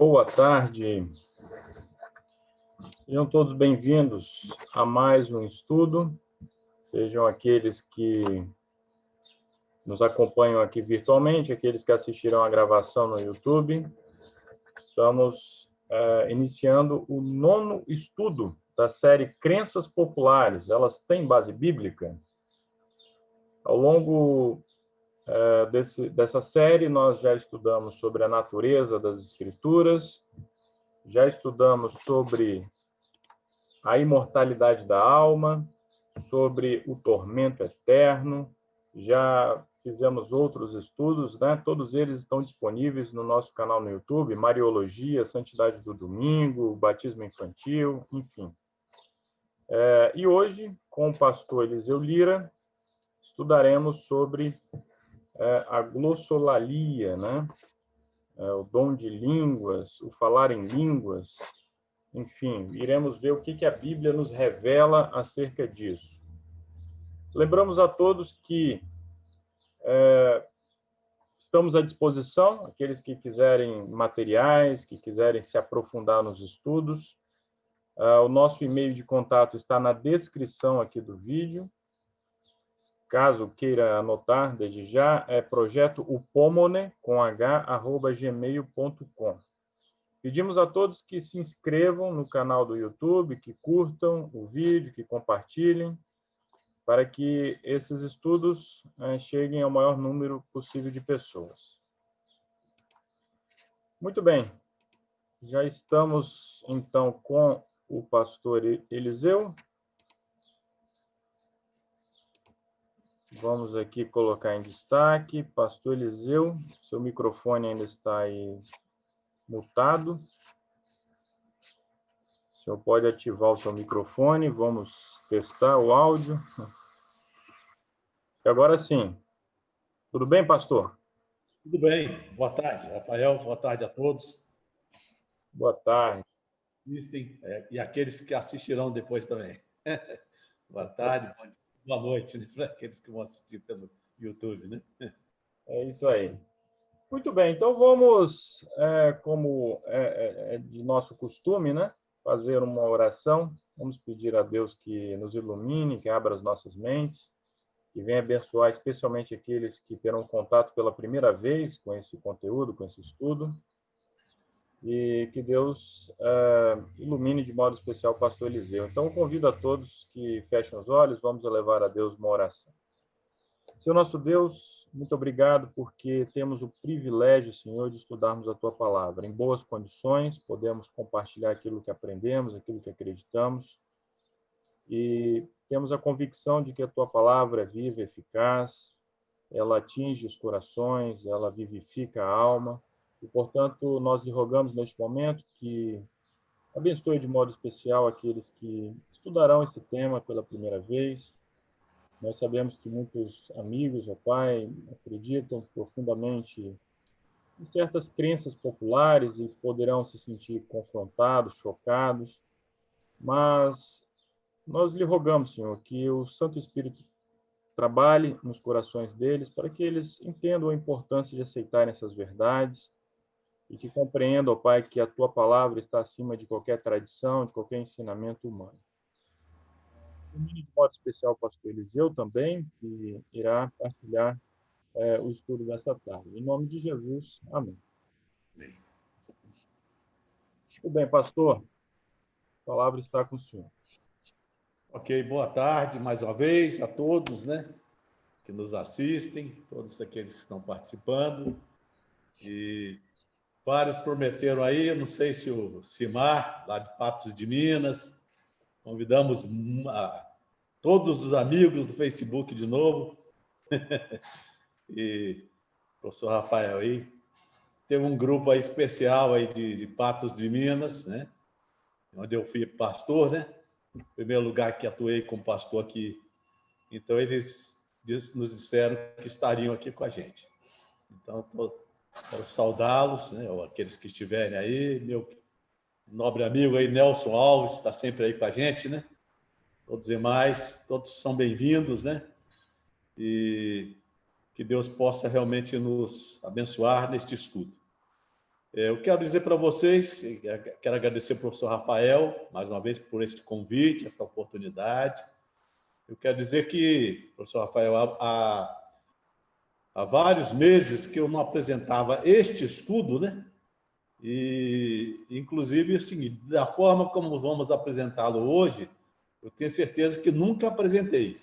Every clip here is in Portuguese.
Boa tarde, sejam todos bem-vindos a mais um estudo, sejam aqueles que nos acompanham aqui virtualmente, aqueles que assistiram a gravação no YouTube. Estamos iniciando o 9º estudo da série Crenças Populares, elas têm base bíblica? Ao longo dessa série, nós já estudamos sobre a natureza das Escrituras, já estudamos sobre a imortalidade da alma, sobre o tormento eterno, já fizemos outros estudos, né? Todos eles estão disponíveis no nosso canal no YouTube, Mariologia, Santidade do Domingo, Batismo Infantil, enfim. E hoje, com o pastor Eliseu Lira, estudaremos sobre a glossolalia, né? O dom de línguas, o falar em línguas. Enfim, iremos ver o que a Bíblia nos revela acerca disso. Lembramos a todos que estamos à disposição, aqueles que quiserem materiais, que quiserem se aprofundar nos estudos. O nosso e-mail de contato está na descrição aqui do vídeo. Caso queira anotar desde já, é projetoupomone@gmail.com. Pedimos a todos que se inscrevam no canal do YouTube, que curtam o vídeo, que compartilhem, para que esses estudos cheguem ao maior número possível de pessoas. Muito bem, já estamos, então, com o pastor Eliseu. Vamos aqui colocar em destaque. Pastor Eliseu, seu microfone ainda está aí mutado. O senhor pode ativar o seu microfone, vamos testar o áudio. E agora sim. Tudo bem, pastor? Tudo bem. Boa tarde, Rafael. Boa tarde a todos. Boa tarde. E aqueles que assistirão depois também. Boa tarde, boa noite, né, para aqueles que vão assistir pelo YouTube, né? É isso aí. Muito bem, então vamos, como é de nosso costume, né, fazer uma oração. Vamos pedir a Deus que nos ilumine, que abra as nossas mentes, que venha abençoar especialmente aqueles que terão contato pela primeira vez com esse conteúdo, com esse estudo, e que Deus ilumine de modo especial o pastor Eliseu. Então, eu convido a todos que fechem os olhos, vamos elevar a Deus uma oração. Senhor nosso Deus, muito obrigado porque temos o privilégio, Senhor, de estudarmos a Tua Palavra. Em boas condições, podemos compartilhar aquilo que aprendemos, aquilo que acreditamos, e temos a convicção de que a Tua Palavra é viva, eficaz, ela atinge os corações, ela vivifica a alma, e, portanto, nós lhe rogamos neste momento que abençoe de modo especial aqueles que estudarão esse tema pela primeira vez. Nós sabemos que muitos amigos, ó Pai, acreditam profundamente em certas crenças populares e poderão se sentir confrontados, chocados, mas nós lhe rogamos, Senhor, que o Santo Espírito trabalhe nos corações deles para que eles entendam a importância de aceitarem essas verdades e que compreendam, ó Pai, que a Tua Palavra está acima de qualquer tradição, de qualquer ensinamento humano. De modo especial o pastor Eliseu também, que irá partilhar o estudo dessa tarde. Em nome de Jesus, amém. Muito bem, pastor. A palavra está com o senhor. Ok, boa tarde mais uma vez a todos, né, que nos assistem, todos aqueles que estão participando. E vários prometeram aí, eu não sei se o Simar, lá de Patos de Minas, convidamos todos os amigos do Facebook de novo. E o professor Rafael aí. Teve um grupo aí especial aí de Patos de Minas, né? Onde eu fui pastor, né? Primeiro lugar que atuei como pastor aqui. Então, eles nos disseram que estariam aqui com a gente. Então, quero saudá-los, né? Ou aqueles que estiverem aí. Meu nobre amigo aí, Nelson Alves, está sempre aí com a gente, né? Todos os demais, todos são bem-vindos, né? E que Deus possa realmente nos abençoar neste estudo. Eu quero dizer para vocês, quero agradecer ao professor Rafael, mais uma vez, por este convite, essa oportunidade. Eu quero dizer que, professor Rafael, há vários meses que eu não apresentava este estudo, né? E, inclusive, assim, da forma como vamos apresentá-lo hoje, eu tenho certeza que nunca apresentei,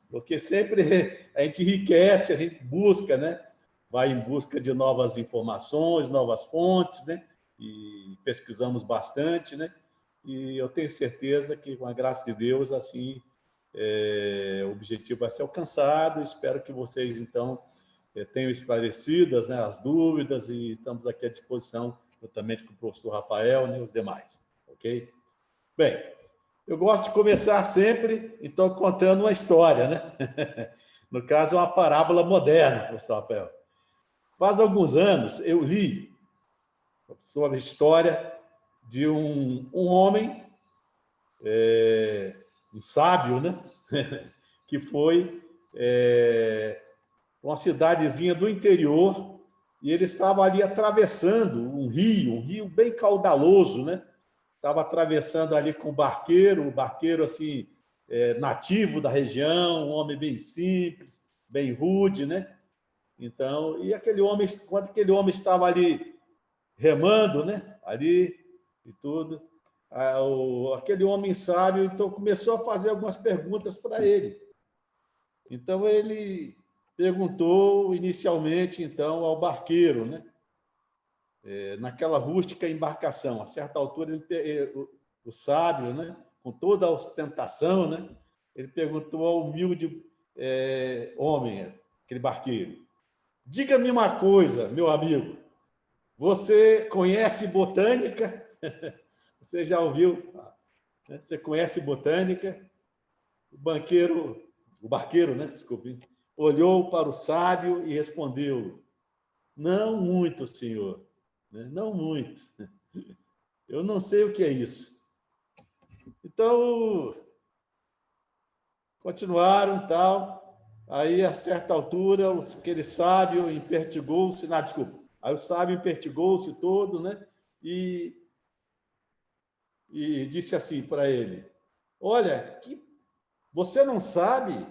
porque sempre a gente enriquece, a gente busca, né? Vai em busca de novas informações, novas fontes, né? E pesquisamos bastante, né? E eu tenho certeza que, com a graça de Deus, assim, o objetivo vai ser alcançado. Espero que vocês, então, tenham esclarecidas, né, as dúvidas, e estamos aqui à disposição, juntamente com o professor Rafael, né, e os demais. Ok? Bem, eu gosto de começar sempre, então, contando uma história, né? No caso, uma parábola moderna, professor Rafael. Faz alguns anos, eu li sobre a história de um homem, um sábio, né? Que foi uma cidadezinha do interior, e ele estava ali atravessando um rio bem caudaloso, né? Estava atravessando ali com o barqueiro assim, nativo da região, um homem bem simples, bem rude, né? Então, e aquele homem, quando aquele homem estava ali remando, né? Ali e tudo, aquele homem sábio então começou a fazer algumas perguntas para ele. Então ele perguntou inicialmente então ao barqueiro, né? Naquela rústica embarcação. A certa altura o sábio, né? Com toda a ostentação, né? Ele perguntou ao humilde homem, aquele barqueiro: diga-me uma coisa, meu amigo, você conhece botânica? Você já ouviu? Você conhece botânica? O barqueiro, né? Desculpe, olhou para o sábio e respondeu: não muito, senhor, não muito. Eu não sei o que é isso. Então, continuaram e tal. Aí, a certa altura, aquele sábio impertigou-se. Não, desculpa. Aí o sábio impertigou-se todo, né? E disse assim para ele: olha, você não sabe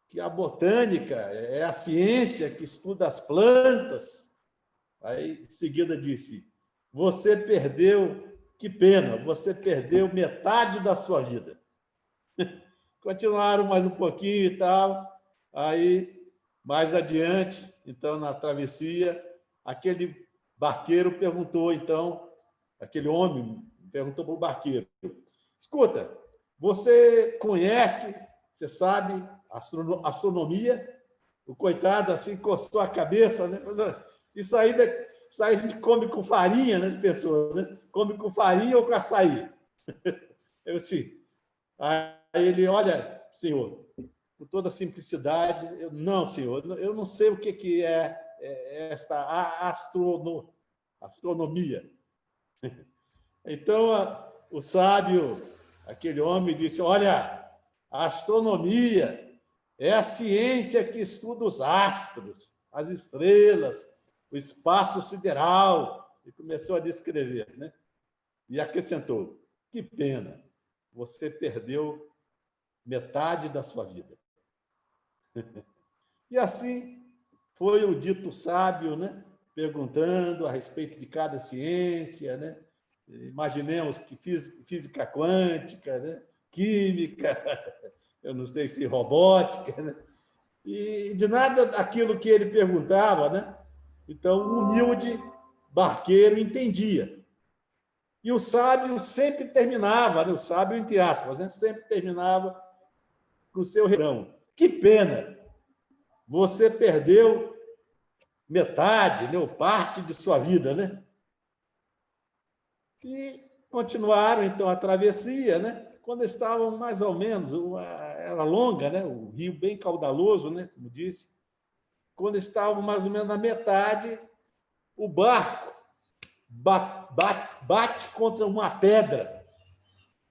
que a botânica é a ciência que estuda as plantas? Aí, em seguida, disse: você perdeu, que pena, você perdeu metade da sua vida. Continuaram mais um pouquinho e tal. Aí, mais adiante, então, na travessia, aquele barqueiro perguntou, então, aquele homem perguntou para o barqueiro: escuta, você conhece, você sabe astronomia? O coitado assim coçou a cabeça, né? Isso aí a gente come com farinha, né, de pessoa, né? Come com farinha ou com açaí? Eu assim. Aí ele: olha, senhor, com toda simplicidade, não, senhor, eu não sei o que é esta astronomia. Então, o sábio, aquele homem, disse: olha, a astronomia é a ciência que estuda os astros, as estrelas, o espaço sideral. E começou a descrever, né? E acrescentou: que pena, você perdeu metade da sua vida. E assim foi o dito sábio, né? Perguntando a respeito de cada ciência, né? Imaginemos que física quântica, né? Química, eu não sei se robótica, né? E de nada daquilo que ele perguntava, né? Então, o humilde barqueiro entendia. E o sábio sempre terminava, né? O sábio, entre aspas, né? Sempre terminava com o seu refrão: que pena, você perdeu metade, né? Ou parte de sua vida, né? E continuaram, então, a travessia, né? Quando estavam mais ou menos, era longa, né? O rio bem caudaloso, né? Como disse. Quando estavam mais ou menos na metade, o barco bate contra uma pedra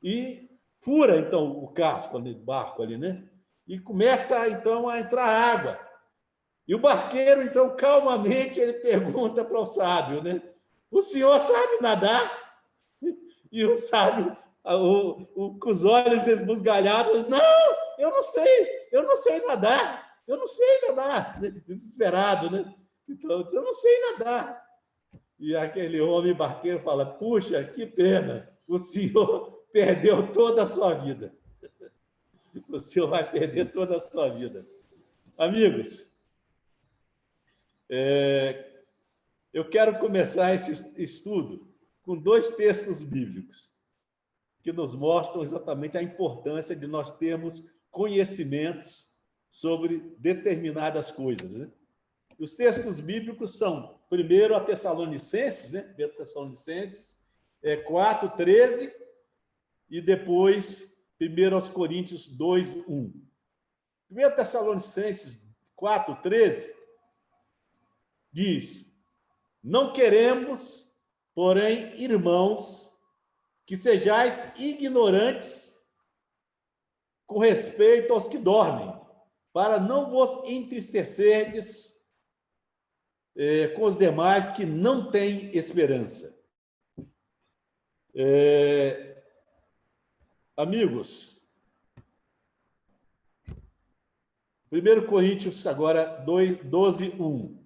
e fura, então, o casco do barco ali, né? E começa, então, a entrar água. E o barqueiro, então, calmamente, ele pergunta para o sábio, né? o senhor sabe nadar? E o sábio, com os olhos esbugalhados, não, eu não sei nadar, desesperado, né? Então, eu não sei nadar. E aquele homem barqueiro fala, puxa, que pena, o senhor perdeu toda a sua vida. O senhor vai perder toda a sua vida. Amigos, eu quero começar esse estudo com 2 textos bíblicos que nos mostram exatamente a importância de nós termos conhecimentos sobre determinadas coisas, né? Os textos bíblicos são, primeiro, a Tessalonicenses, né? Tessalonicenses 4:13, e depois, 1 Coríntios 2:1. 1 Tessalonicenses 4:13 diz: não queremos, porém, irmãos, que sejais ignorantes com respeito aos que dormem, para não vos entristecerdes com os demais que não têm esperança. Amigos, 1 Coríntios, agora 12:1.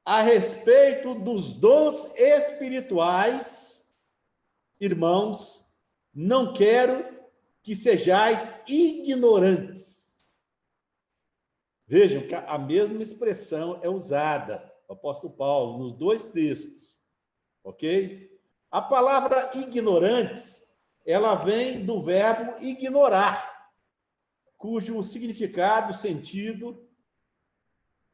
A respeito dos dons espirituais, irmãos, não quero que sejais ignorantes. Vejam que a mesma expressão é usada, o apóstolo Paulo, nos 2 textos, ok? A palavra ignorantes, ela vem do verbo ignorar, cujo significado, sentido,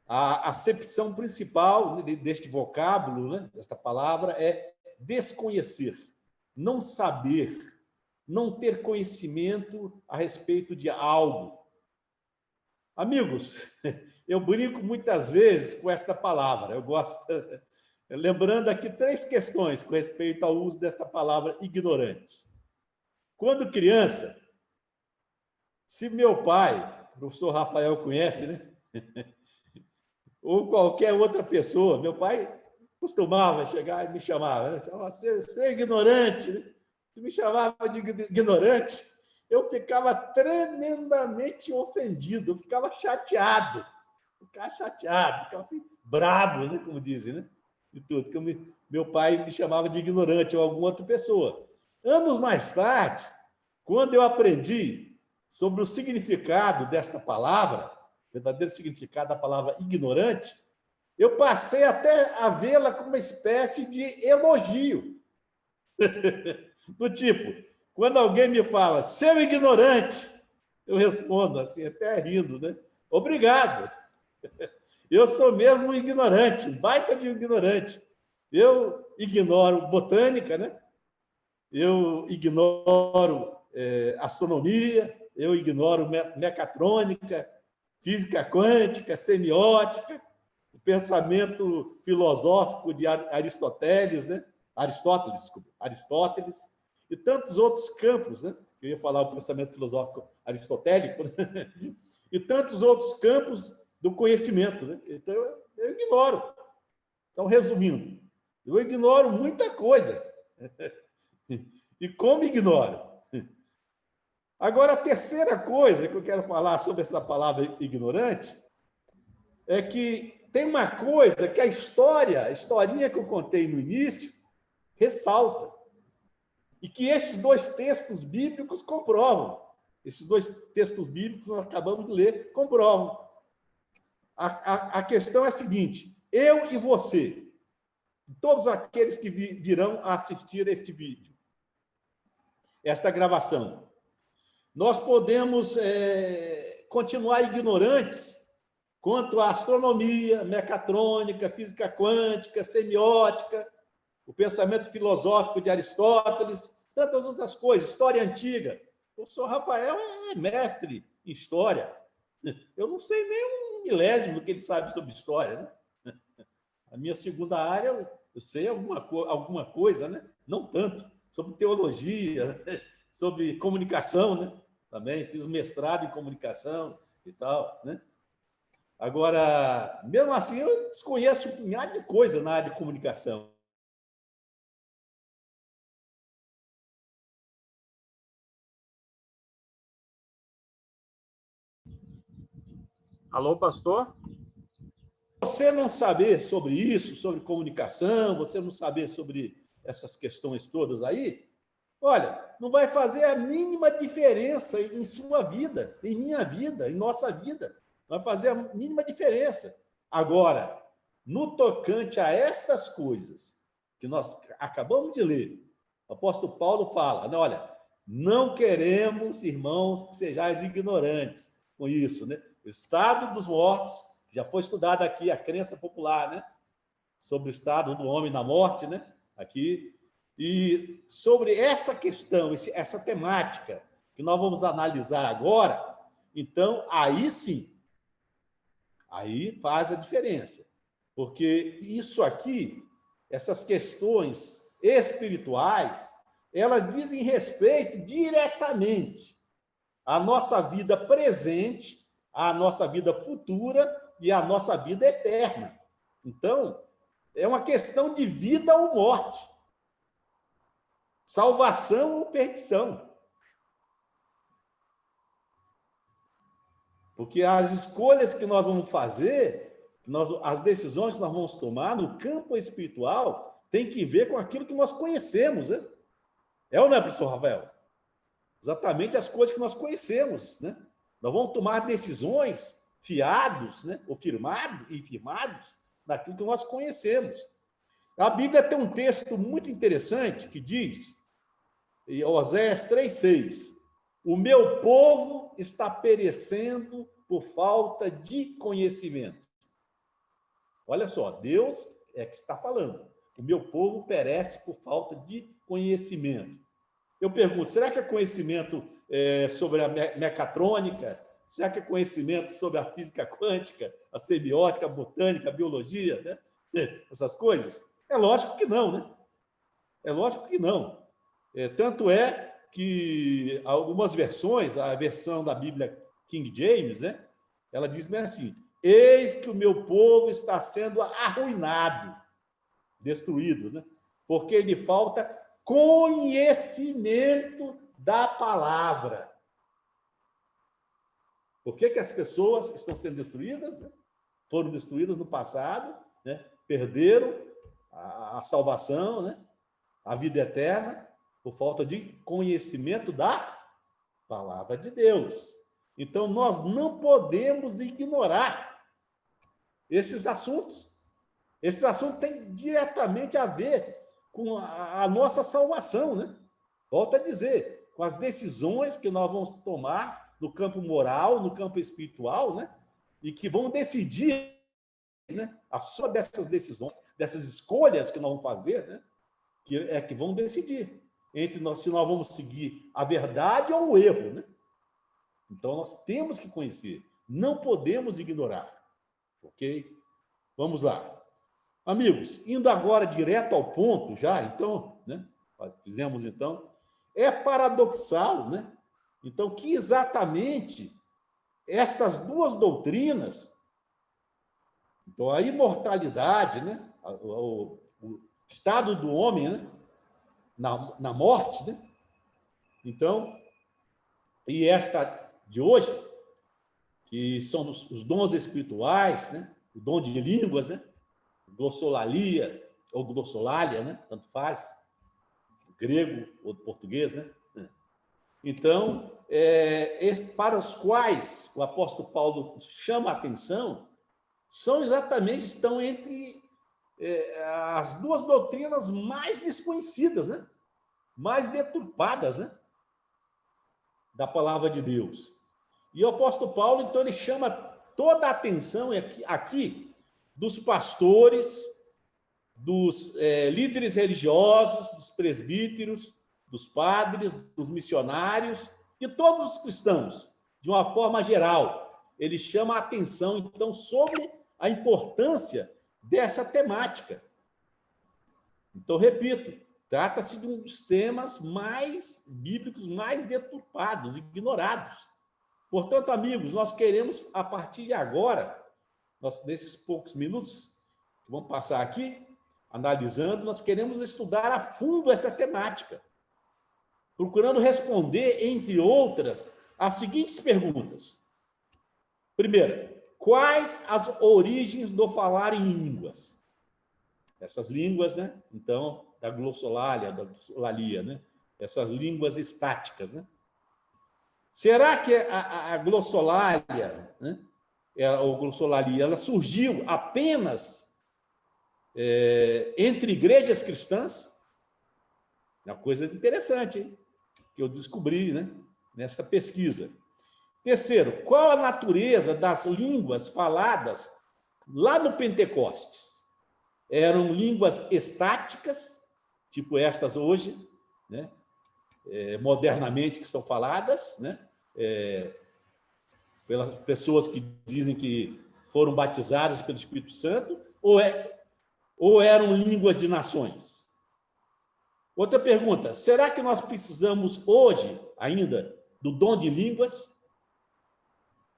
a acepção principal deste vocábulo, né, desta palavra, é desconhecer, não saber, não ter conhecimento a respeito de algo. Amigos, eu brinco muitas vezes com esta palavra, eu gosto, lembrando aqui 3 questões com respeito ao uso desta palavra ignorante. Quando criança, se meu pai, o professor Rafael conhece, né? Ou qualquer outra pessoa, meu pai costumava chegar e me chamava, né? Você é ignorante, né? Me chamava de ignorante, eu ficava tremendamente ofendido, eu ficava chateado, ficava assim, brabo, né? Como dizem, né? E tudo, que meu pai me chamava de ignorante ou alguma outra pessoa. Anos mais tarde, quando eu aprendi sobre o significado desta palavra, o verdadeiro significado da palavra ignorante, eu passei até a vê-la como uma espécie de elogio. Do tipo, quando alguém me fala, seu ignorante, eu respondo assim, até rindo, né? Obrigado. Eu sou mesmo um ignorante, um baita de um ignorante. Eu ignoro botânica, né? Eu ignoro astronomia, eu ignoro mecatrônica, física quântica, semiótica, o pensamento filosófico de Aristóteles, né? Aristóteles, e tantos outros campos, né? Eu ia falar o pensamento filosófico aristotélico, né? E tantos outros campos do conhecimento, né? Então, eu ignoro. Então, resumindo, eu ignoro muita coisa. E como ignoro? Agora, a terceira coisa que eu quero falar sobre essa palavra ignorante é que tem uma coisa que a historinha que eu contei no início, ressalta. E que esses 2 textos bíblicos comprovam. Esses 2 textos bíblicos que nós acabamos de ler comprovam. A questão é a seguinte: eu e você, todos aqueles que virão a assistir este vídeo, esta gravação, nós podemos continuar ignorantes quanto à astronomia, mecatrônica, física quântica, semiótica, o pensamento filosófico de Aristóteles, tantas outras coisas, história antiga. O professor Rafael é mestre em história. Eu não sei nem um milésimo do que ele sabe sobre história, né? A minha segunda área, eu sei alguma coisa, né? Não tanto, sobre teologia, né? Sobre comunicação, né? Também fiz um mestrado em comunicação e tal, né? Agora, mesmo assim, eu desconheço um punhado de coisa na área de comunicação. Alô, pastor? Você não saber sobre isso, sobre comunicação, você não saber sobre essas questões todas aí, olha, não vai fazer a mínima diferença em sua vida, em minha vida, em nossa vida. Não vai fazer a mínima diferença. Agora, no tocante a estas coisas que nós acabamos de ler, o apóstolo Paulo fala, olha, não queremos, irmãos, que sejais ignorantes com isso, né? O estado dos mortos, já foi estudado aqui a crença popular, né? Sobre o estado do homem na morte, né? Aqui. E sobre essa questão, essa temática que nós vamos analisar agora, então, aí sim, aí faz a diferença. Porque isso aqui, essas questões espirituais, elas dizem respeito diretamente à nossa vida presente, à nossa vida futura e à nossa vida eterna. Então, é uma questão de vida ou morte. Salvação ou perdição. Porque as escolhas que nós vamos fazer, as decisões que nós vamos tomar no campo espiritual, tem que ver com aquilo que nós conhecemos, né? É ou não é, professor Rafael? Exatamente as coisas que nós conhecemos, né? Nós vamos tomar decisões fiados, né? Ou firmados naquilo que nós conhecemos. A Bíblia tem um texto muito interessante que diz, em Oséias 3,6, o meu povo está perecendo por falta de conhecimento. Olha só, Deus é que está falando. O meu povo perece por falta de conhecimento. Eu pergunto, será que é conhecimento sobre a mecatrônica? Será que é conhecimento sobre a física quântica, a semiótica, a botânica, a biologia, né? Essas coisas? É lógico que não, né? É lógico que não. Tanto é que algumas versões, a versão da Bíblia King James, né? Ela diz bem assim, eis que o meu povo está sendo arruinado, destruído, né? Porque lhe falta conhecimento da palavra. Por que as pessoas estão sendo destruídas? Né? Foram destruídas no passado, né? Perderam a salvação, né? A vida eterna, por falta de conhecimento da palavra de Deus. Então, nós não podemos ignorar esses assuntos. Esses assuntos têm diretamente a ver com a nossa salvação, né? Volto a dizer, com as decisões que nós vamos tomar no campo moral, no campo espiritual, né? E que vão decidir, né? A soma dessas decisões, dessas escolhas que nós vamos fazer, né? Que vão decidir entre nós, se nós vamos seguir a verdade ou o erro, né? Então, nós temos que conhecer, não podemos ignorar, ok? Vamos lá. Amigos, indo agora direto ao ponto já, então, né? Fizemos, então, é paradoxal, né? Então, que exatamente estas duas doutrinas, então, a imortalidade, né? O estado do homem, né? Na morte, né? Então, e esta de hoje, que são os dons espirituais, né? O dom de línguas, né? Glossolalia ou glossolalia, né? Tanto faz, grego ou português, né? Então, para os quais o apóstolo Paulo chama a atenção, estão entre as duas doutrinas mais desconhecidas, né? Mais deturpadas, né? Da palavra de Deus. E o apóstolo Paulo, então, ele chama toda a atenção aqui dos pastores, dos líderes religiosos, dos presbíteros, dos padres, dos missionários e todos os cristãos, de uma forma geral. Ele chama a atenção, então, sobre a importância dessa temática. Então, repito, trata-se de um dos temas mais bíblicos, mais deturpados, ignorados. Portanto, amigos, nós queremos, a partir de agora, nesses poucos minutos que vamos passar aqui, analisando, nós queremos estudar a fundo essa temática, procurando responder, entre outras, as seguintes perguntas. Primeira, quais as origens do falar em línguas? Essas línguas, né? Então, da glossolalia, da glossolalia, né? Essas línguas estáticas, né? Será que a glossolalia, né? Ou glossolalia, ela surgiu apenas entre igrejas cristãs? É uma coisa interessante, hein? Que eu descobri, né? Nessa pesquisa. Terceiro, qual a natureza das línguas faladas lá no Pentecostes? Eram línguas estáticas, tipo estas hoje, né? Modernamente que são faladas, né? Pelas pessoas que dizem que foram batizadas pelo Espírito Santo, ou eram línguas de nações? Outra pergunta, será que nós precisamos hoje ainda do dom de línguas?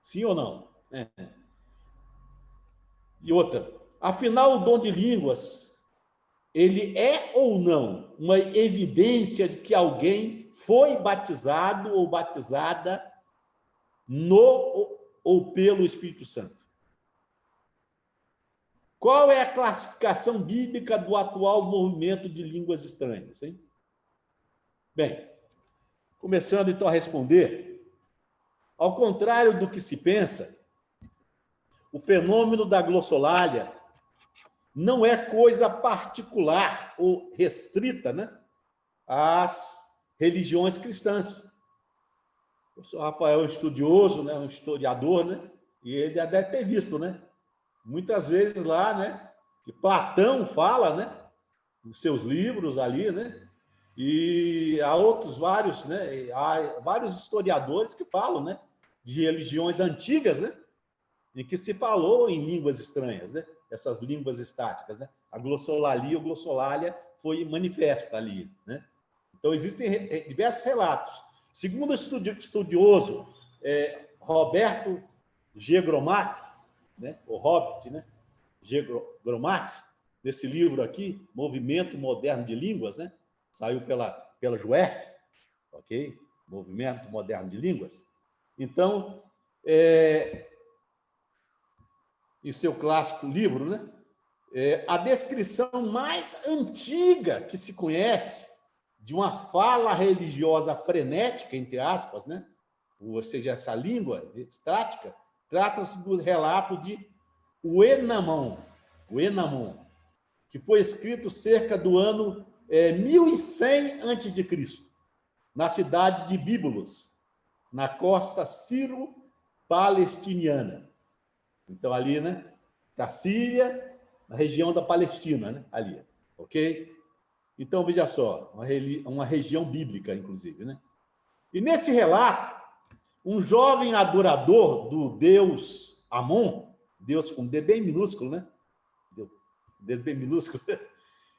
Sim ou não? E outra, afinal, o dom de línguas, ele é ou não uma evidência de que alguém foi batizado ou batizada no ou pelo Espírito Santo? Qual é a classificação bíblica do atual movimento de línguas estranhas, hein? Bem, começando então a responder, ao contrário do que se pensa, o fenômeno da glossolalia não é coisa particular ou restrita, né, às religiões cristãs. O professor Rafael é um estudioso, né, um historiador, né, e ele já deve ter visto, né, muitas vezes lá, né, que Platão fala, né, nos seus livros ali, né, e há outros vários, né, há vários historiadores que falam, né, de religiões antigas, né, em que se falou em línguas estranhas, né, essas línguas estáticas, né, a glossolalia ou glossolalia foi manifesta ali, né. Então existem diversos relatos. Segundo o estudioso Roberto G. Gromack, né, o Hobbit, né, G. Gromack, nesse livro aqui, Movimento Moderno de Línguas, né, saiu pela JUERP, ok? Movimento Moderno de Línguas. Então, em seu clássico livro, né, a descrição mais antiga que se conhece de uma fala religiosa frenética, entre aspas, né, ou seja, essa língua estática, trata-se do relato de Uenamon, que foi escrito cerca do ano 1100 a.C., na cidade de Bíbulos, na costa sírio-palestiniana. Então, ali, né, da Síria, na região da Palestina, né, ali, ok? Então, veja só, uma região bíblica, inclusive, né? E nesse relato, um jovem adorador do deus Amon, Deus com D bem minúsculo, né? Deus bem minúsculo,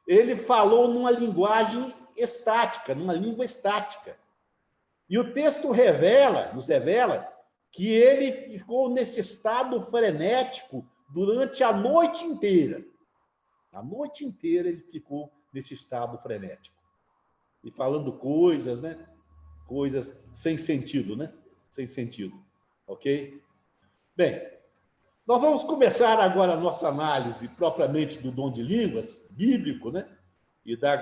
ele falou numa linguagem estática, numa língua estática. E o texto nos revela que ele ficou nesse estado frenético durante a noite inteira. A noite inteira ele ficou nesse estado frenético. E falando coisas, né? Coisas sem sentido, né? Sem sentido. Ok? Bem, nós vamos começar agora a nossa análise propriamente do dom de línguas, bíblico, né? E da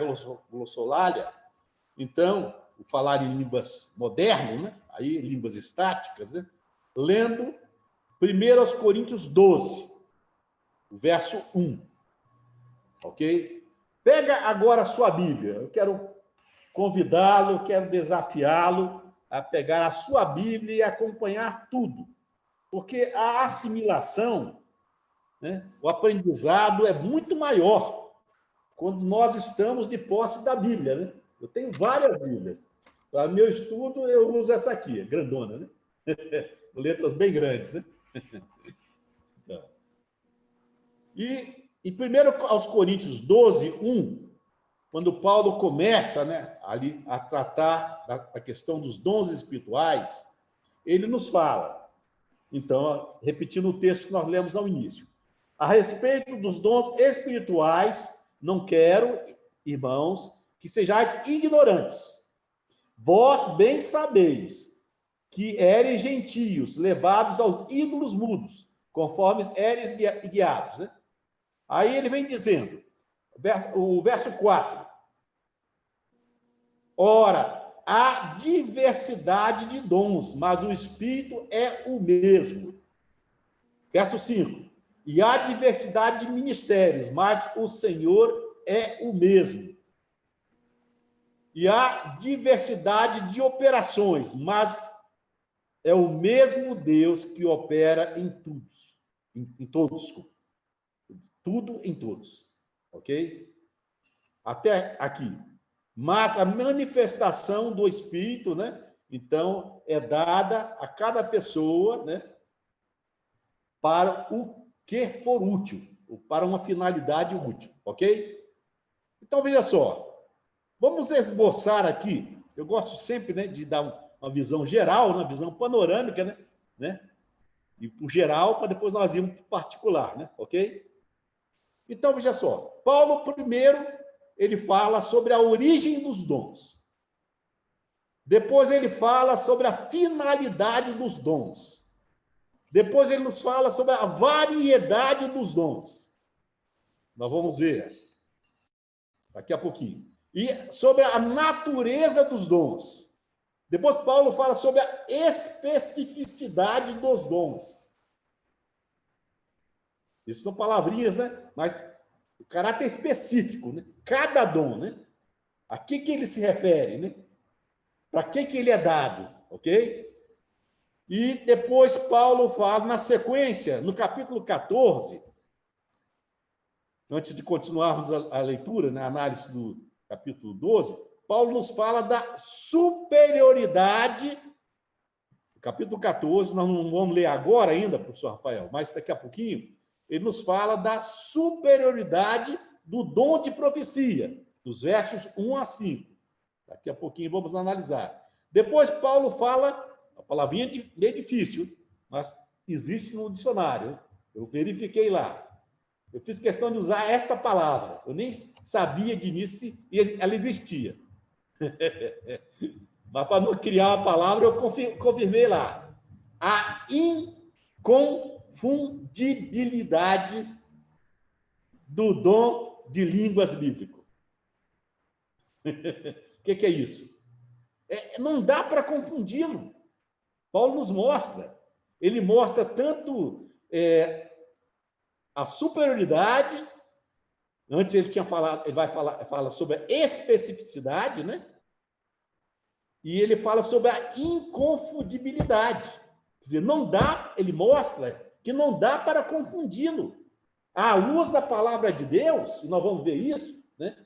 glossolalia. Então, o falar em línguas moderno, né? Aí, línguas estáticas, né? Lendo 1 Coríntios 12, o verso 1. Ok? Pega agora a sua Bíblia. Eu quero convidá-lo, quero desafiá-lo a pegar a sua Bíblia e acompanhar tudo. Porque a assimilação, né, o aprendizado é muito maior quando nós estamos de posse da Bíblia, né? Eu tenho várias Bíblias. Para meu estudo, eu uso essa aqui, grandona, né? Letras bem grandes, né? Então. E em 1 aos Coríntios 12, 1, quando Paulo começa, né, ali a tratar da questão dos dons espirituais, ele nos fala, então, repetindo o texto que nós lemos ao início, a respeito dos dons espirituais, não quero, irmãos, que sejais ignorantes. Vós bem sabeis que eres gentios, levados aos ídolos mudos, conforme eres guiados, né? Aí ele vem dizendo, o verso 4. Ora, há diversidade de dons, mas o Espírito é o mesmo. Verso 5. E há diversidade de ministérios, mas o Senhor é o mesmo. E há diversidade de operações, mas é o mesmo Deus que opera em todos. Em todos. Tudo em todos. Ok? Até aqui. Mas a manifestação do Espírito, né? Então, é dada a cada pessoa, né? Para o que for útil, ou para uma finalidade útil, ok? Então, veja só. Vamos esboçar aqui. Eu gosto sempre, né, de dar uma visão geral, uma visão panorâmica, né? E por geral, para depois nós irmos para o particular, né? Ok? Então, veja só. Paulo, primeiro, ele fala sobre a origem dos dons. Depois ele fala sobre a finalidade dos dons. Depois ele nos fala sobre a variedade dos dons. Nós vamos ver daqui a pouquinho. E sobre a natureza dos dons. Depois Paulo fala sobre a especificidade dos dons. Isso são palavrinhas, né? Mas o caráter específico, né? Cada dom, né? A que ele se refere, né? Para que ele é dado, ok? E depois Paulo fala, na sequência, no capítulo 14, antes de continuarmos a leitura, na análise do capítulo 12, Paulo nos fala da superioridade. Capítulo 14, nós não vamos ler agora ainda, professor Rafael, mas daqui a pouquinho, ele nos fala da superioridade do dom de profecia, dos versos 1 a 5. Daqui a pouquinho vamos analisar. Depois Paulo fala, a palavrinha meio difícil, mas existe no dicionário. Eu verifiquei lá. Eu fiz questão de usar esta palavra. Eu nem sabia de início se ela existia. Mas para não criar uma palavra, eu confirmei lá. A inconfundibilidade do dom de línguas bíblico. O que é isso? Não dá para confundi-lo. Paulo nos mostra. Ele mostra tanto a superioridade. Antes ele tinha falado, ele fala sobre a especificidade, né? E ele fala sobre a inconfundibilidade. Quer dizer, não dá, ele mostra que não dá para confundi-lo. À luz da palavra de Deus, e nós vamos ver isso, né?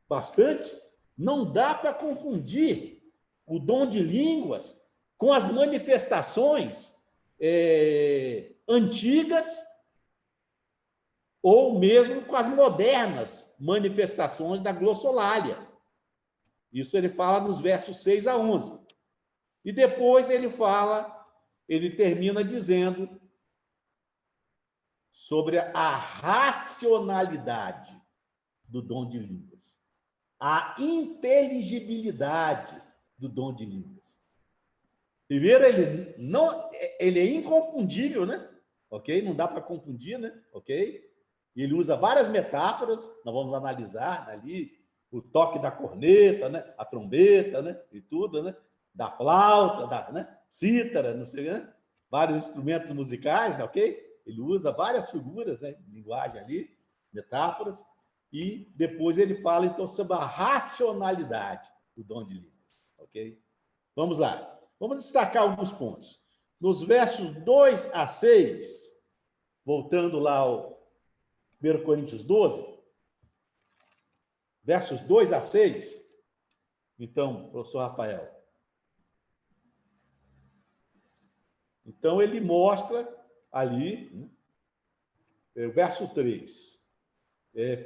Bastante, não dá para confundir o dom de línguas com as manifestações antigas ou mesmo com as modernas manifestações da glossolalia. Isso ele fala nos versos 6 a 11. E depois ele termina dizendo sobre a racionalidade do dom de línguas, a inteligibilidade do dom de línguas. Primeiro, ele é inconfundível, né? Ok? Não dá para confundir, né? Ok? Ele usa várias metáforas, nós vamos analisar ali o toque da corneta, né? A trombeta, né? E tudo, né? Da flauta, né? Cítara, não sei, né? Vários instrumentos musicais, né? Ok? Ele usa várias figuras, né? De linguagem ali, metáforas, e depois ele fala então sobre a racionalidade do dom de línguas, ok? Vamos lá. Vamos destacar alguns pontos. Nos versos 2 a 6, voltando lá ao 1 Coríntios 12, versos 2 a 6, então, professor Rafael. Então, ele mostra ali, né, o verso 3.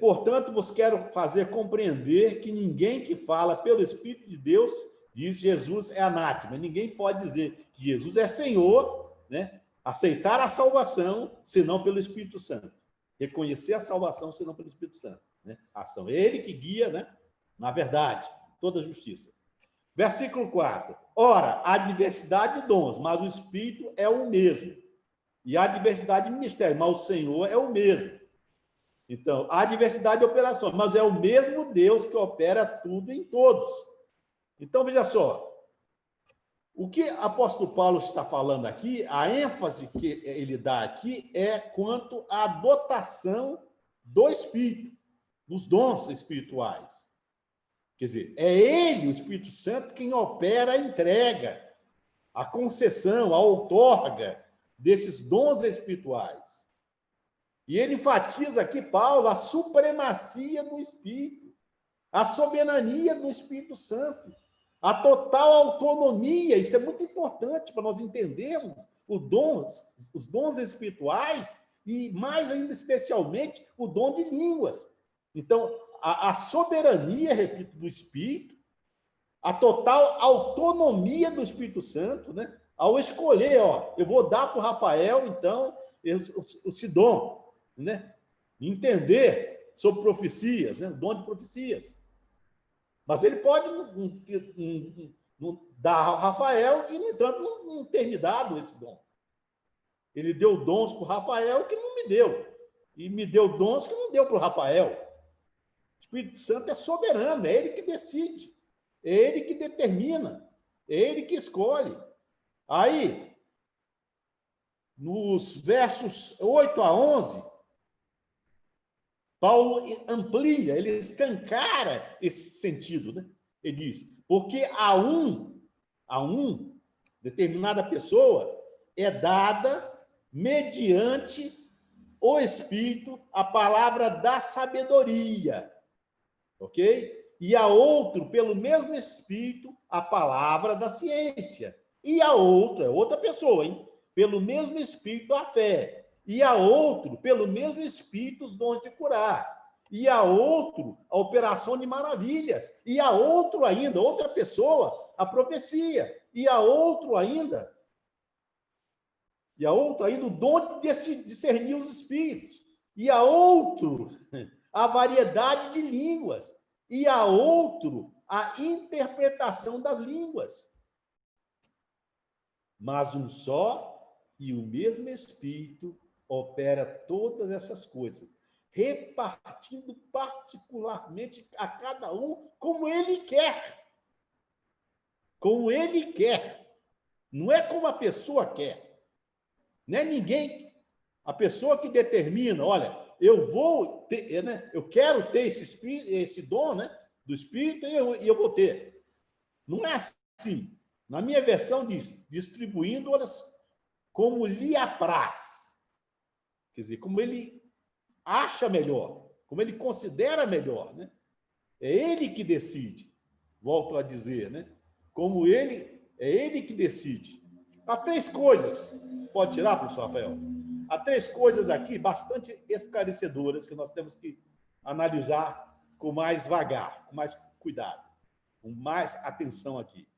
Portanto, vos quero fazer compreender que ninguém que fala pelo Espírito de Deus diz Jesus é anátema. Ninguém pode dizer que Jesus é Senhor, né? Aceitar a salvação, senão pelo Espírito Santo. Reconhecer a salvação, senão pelo Espírito Santo. Né? Ação. É ele que guia, né? Na verdade, toda a justiça. Versículo 4. Ora, há diversidade de dons, mas o Espírito é o mesmo. e há diversidade de ministérios, mas o Senhor é o mesmo. Então, há diversidade de operações, mas é o mesmo Deus que opera tudo em todos. Então, veja só, o que o apóstolo Paulo está falando aqui, a ênfase que ele dá aqui é quanto à dotação do Espírito, dos dons espirituais. Quer dizer, é ele, o Espírito Santo, quem opera a entrega, a concessão, a outorga desses dons espirituais. E ele enfatiza aqui, Paulo, a supremacia do Espírito, a soberania do Espírito Santo, a total autonomia. Isso é muito importante para nós entendermos os dons espirituais e, mais ainda, especialmente, o dom de línguas. Então, a soberania, repito, do Espírito, a total autonomia do Espírito Santo, né? Ao escolher, eu vou dar para o Rafael, então, esse dom, né? Entender sobre profecias, né? O dom de profecias. Mas ele pode não dar ao Rafael e, no entanto, não ter me dado esse dom. Ele deu dons para o Rafael que não me deu. E me deu dons que não deu para o Rafael. O Espírito Santo é soberano, é ele que decide, é ele que determina, é ele que escolhe. Aí, nos versos 8 a 11, Paulo amplia, ele escancara esse sentido, né? Ele diz, porque a determinada pessoa é dada mediante o Espírito a palavra da sabedoria, ok? E a outro, pelo mesmo Espírito, a palavra da ciência. E a outra pessoa, hein? Pelo mesmo Espírito, a fé. E a outro, pelo mesmo Espírito, os dons de curar. E a outro, a operação de maravilhas. E a outro ainda, outra pessoa, a profecia. E a outro ainda, o dom de discernir os espíritos. E a outro, a variedade de línguas. E a outro, a interpretação das línguas. Mas um só e o mesmo Espírito opera todas essas coisas, repartindo particularmente a cada um como ele quer. Como ele quer. Não é como a pessoa quer. Não é ninguém. A pessoa que determina, olha, eu vou ter, né? Eu quero ter esse dom, né? Do Espírito e eu vou ter. Não é assim. Na minha versão diz, distribuindo-as como lhe apraz. Quer dizer, como ele acha melhor, como ele considera melhor, né? É ele que decide, volto a dizer, né? É ele que decide. Há três coisas, pode tirar, professor Rafael? Há três coisas aqui bastante esclarecedoras que nós temos que analisar com mais vagar, com mais cuidado, com mais atenção aqui.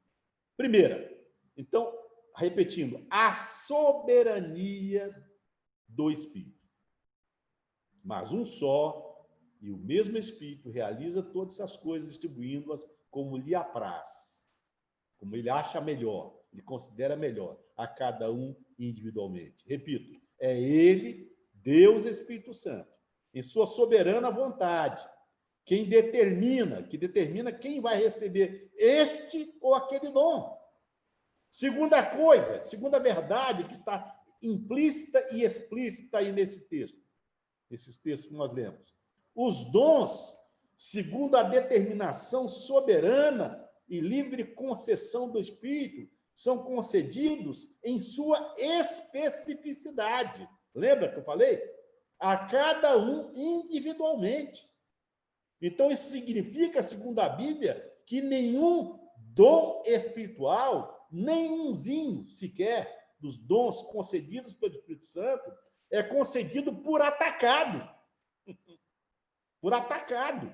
Primeira, então, repetindo, a soberania do Espírito. Mas um só e o mesmo Espírito realiza todas essas coisas, distribuindo-as como lhe apraz, como ele acha melhor, ele considera melhor, a cada um individualmente. Repito, é ele, Deus Espírito Santo, em sua soberana vontade, que determina quem vai receber este ou aquele dom. Segunda coisa, segunda verdade que está implícita e explícita aí nesse texto, nesses textos que nós lemos. Os dons, segundo a determinação soberana e livre concessão do Espírito, são concedidos em sua especificidade. Lembra que eu falei? A cada um individualmente. Então, isso significa, segundo a Bíblia, que nenhum dom espiritual, nenhumzinho sequer, dos dons concedidos pelo Espírito Santo, é concedido por atacado. Por atacado.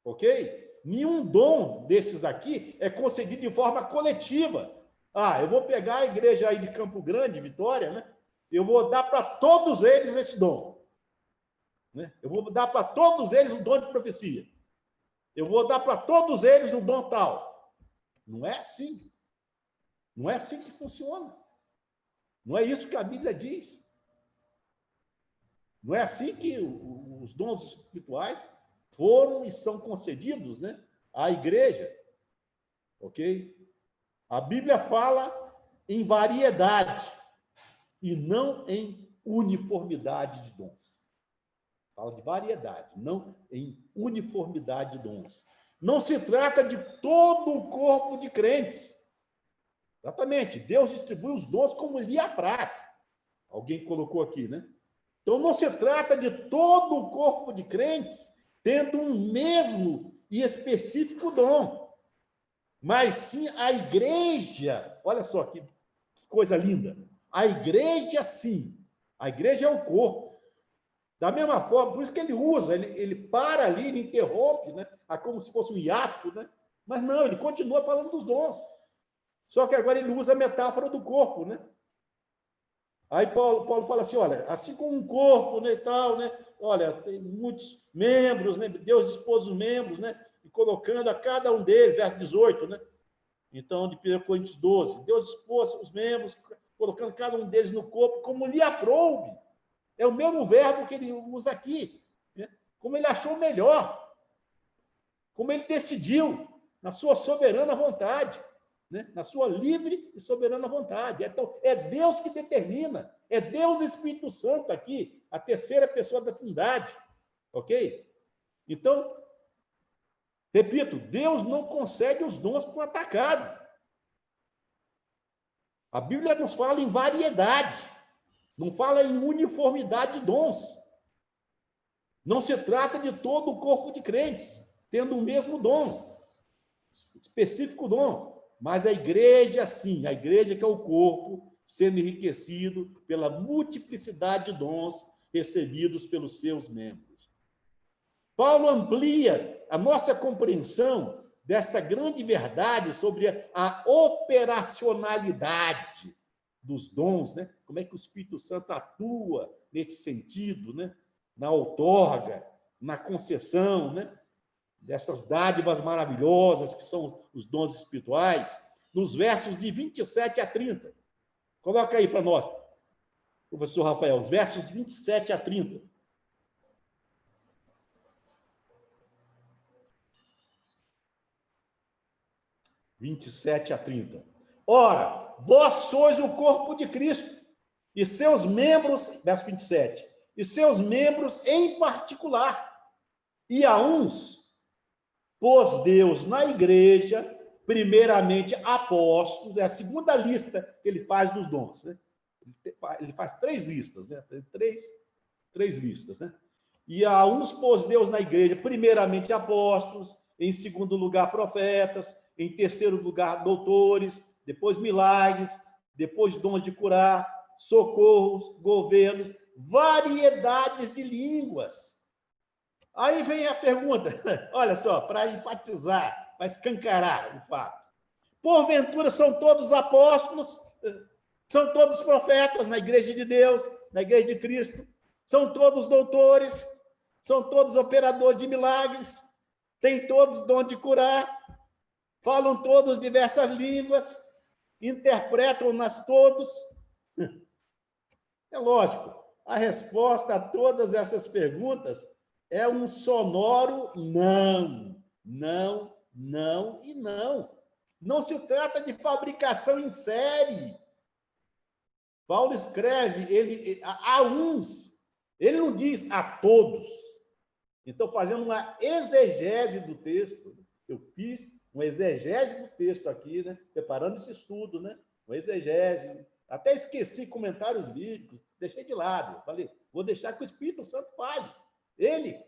Ok? Nenhum dom desses aqui é concedido de forma coletiva. Eu vou pegar a igreja aí de Campo Grande, Vitória, né? Eu vou dar para todos eles esse dom. Né? Eu vou dar para todos eles o dom de profecia. Eu vou dar para todos eles o dom tal. Não é assim. Não é assim que funciona. Não é isso que a Bíblia diz. Não é assim que os dons espirituais foram e são concedidos, né, à igreja. Ok? A Bíblia fala em variedade e não em uniformidade de dons. Fala de variedade, não em uniformidade de dons. Não se trata de todo o corpo de crentes. Exatamente, Deus distribui os dons como lhe apraz. Alguém colocou aqui, né? Então, não se trata de todo o corpo de crentes tendo um mesmo e específico dom, mas sim a igreja. Olha só que coisa linda. A igreja, sim. A igreja é o corpo. Da mesma forma, por isso que ele usa, ele para ali, ele interrompe, né? Como se fosse um hiato, né? Mas não, ele continua falando dos dons. Só que agora ele usa a metáfora do corpo, né? Aí Paulo fala assim, olha, assim como um corpo, né, e tal, né? Olha, tem muitos membros, né? Deus dispôs os membros, né? E colocando a cada um deles, verso 18, né? Então, de 1 Coríntios 12, Deus dispôs os membros, colocando cada um deles no corpo, como lhe aprouve. É o mesmo verbo que ele usa aqui, né? Como ele achou melhor, como ele decidiu, na sua soberana vontade, né? Na sua livre e soberana vontade. Então, é Deus que determina, é Deus Espírito Santo aqui, a terceira pessoa da Trindade, ok? Então, repito, Deus não concede os dons por atacado. A Bíblia nos fala em variedade, não fala em uniformidade de dons. Não se trata de todo o corpo de crentes tendo o mesmo dom, específico dom, mas a igreja, sim, a igreja que é o corpo, sendo enriquecido pela multiplicidade de dons recebidos pelos seus membros. Paulo amplia a nossa compreensão desta grande verdade sobre a operacionalidade dos dons, né? Como é que o Espírito Santo atua nesse sentido, né? Na outorga, na concessão, né? Dessas dádivas maravilhosas que são os dons espirituais, nos versos de 27 a 30. Coloca aí para nós, professor Rafael, os versos de 27 a 30. Ora, vós sois o corpo de Cristo, e seus membros, verso 27, e seus membros em particular, e a uns pôs Deus na igreja, primeiramente apóstolos, é a segunda lista que ele faz dos dons, né? Ele faz três listas, né? Três listas, né? E a uns pôs Deus na igreja, primeiramente apóstolos, em segundo lugar profetas, em terceiro lugar doutores, depois milagres, depois dons de curar, socorros, governos, variedades de línguas. Aí vem a pergunta, olha só, para enfatizar, para escancarar o fato. Porventura são todos apóstolos, são todos profetas na igreja de Deus, na igreja de Cristo, são todos doutores, são todos operadores de milagres, têm todos dom de curar, falam todos diversas línguas, interpretam-nas todos. É lógico, a resposta a todas essas perguntas é um sonoro não, não, não e não. Não se trata de fabricação em série. Paulo escreve, a uns, ele não diz a todos. Então, fazendo uma exegese do texto, eu fiz uma exegese do texto aqui, né? Preparando esse estudo, né? Uma exegese. Até esqueci comentários bíblicos, deixei de lado. Falei, vou deixar que o Espírito Santo fale. Ele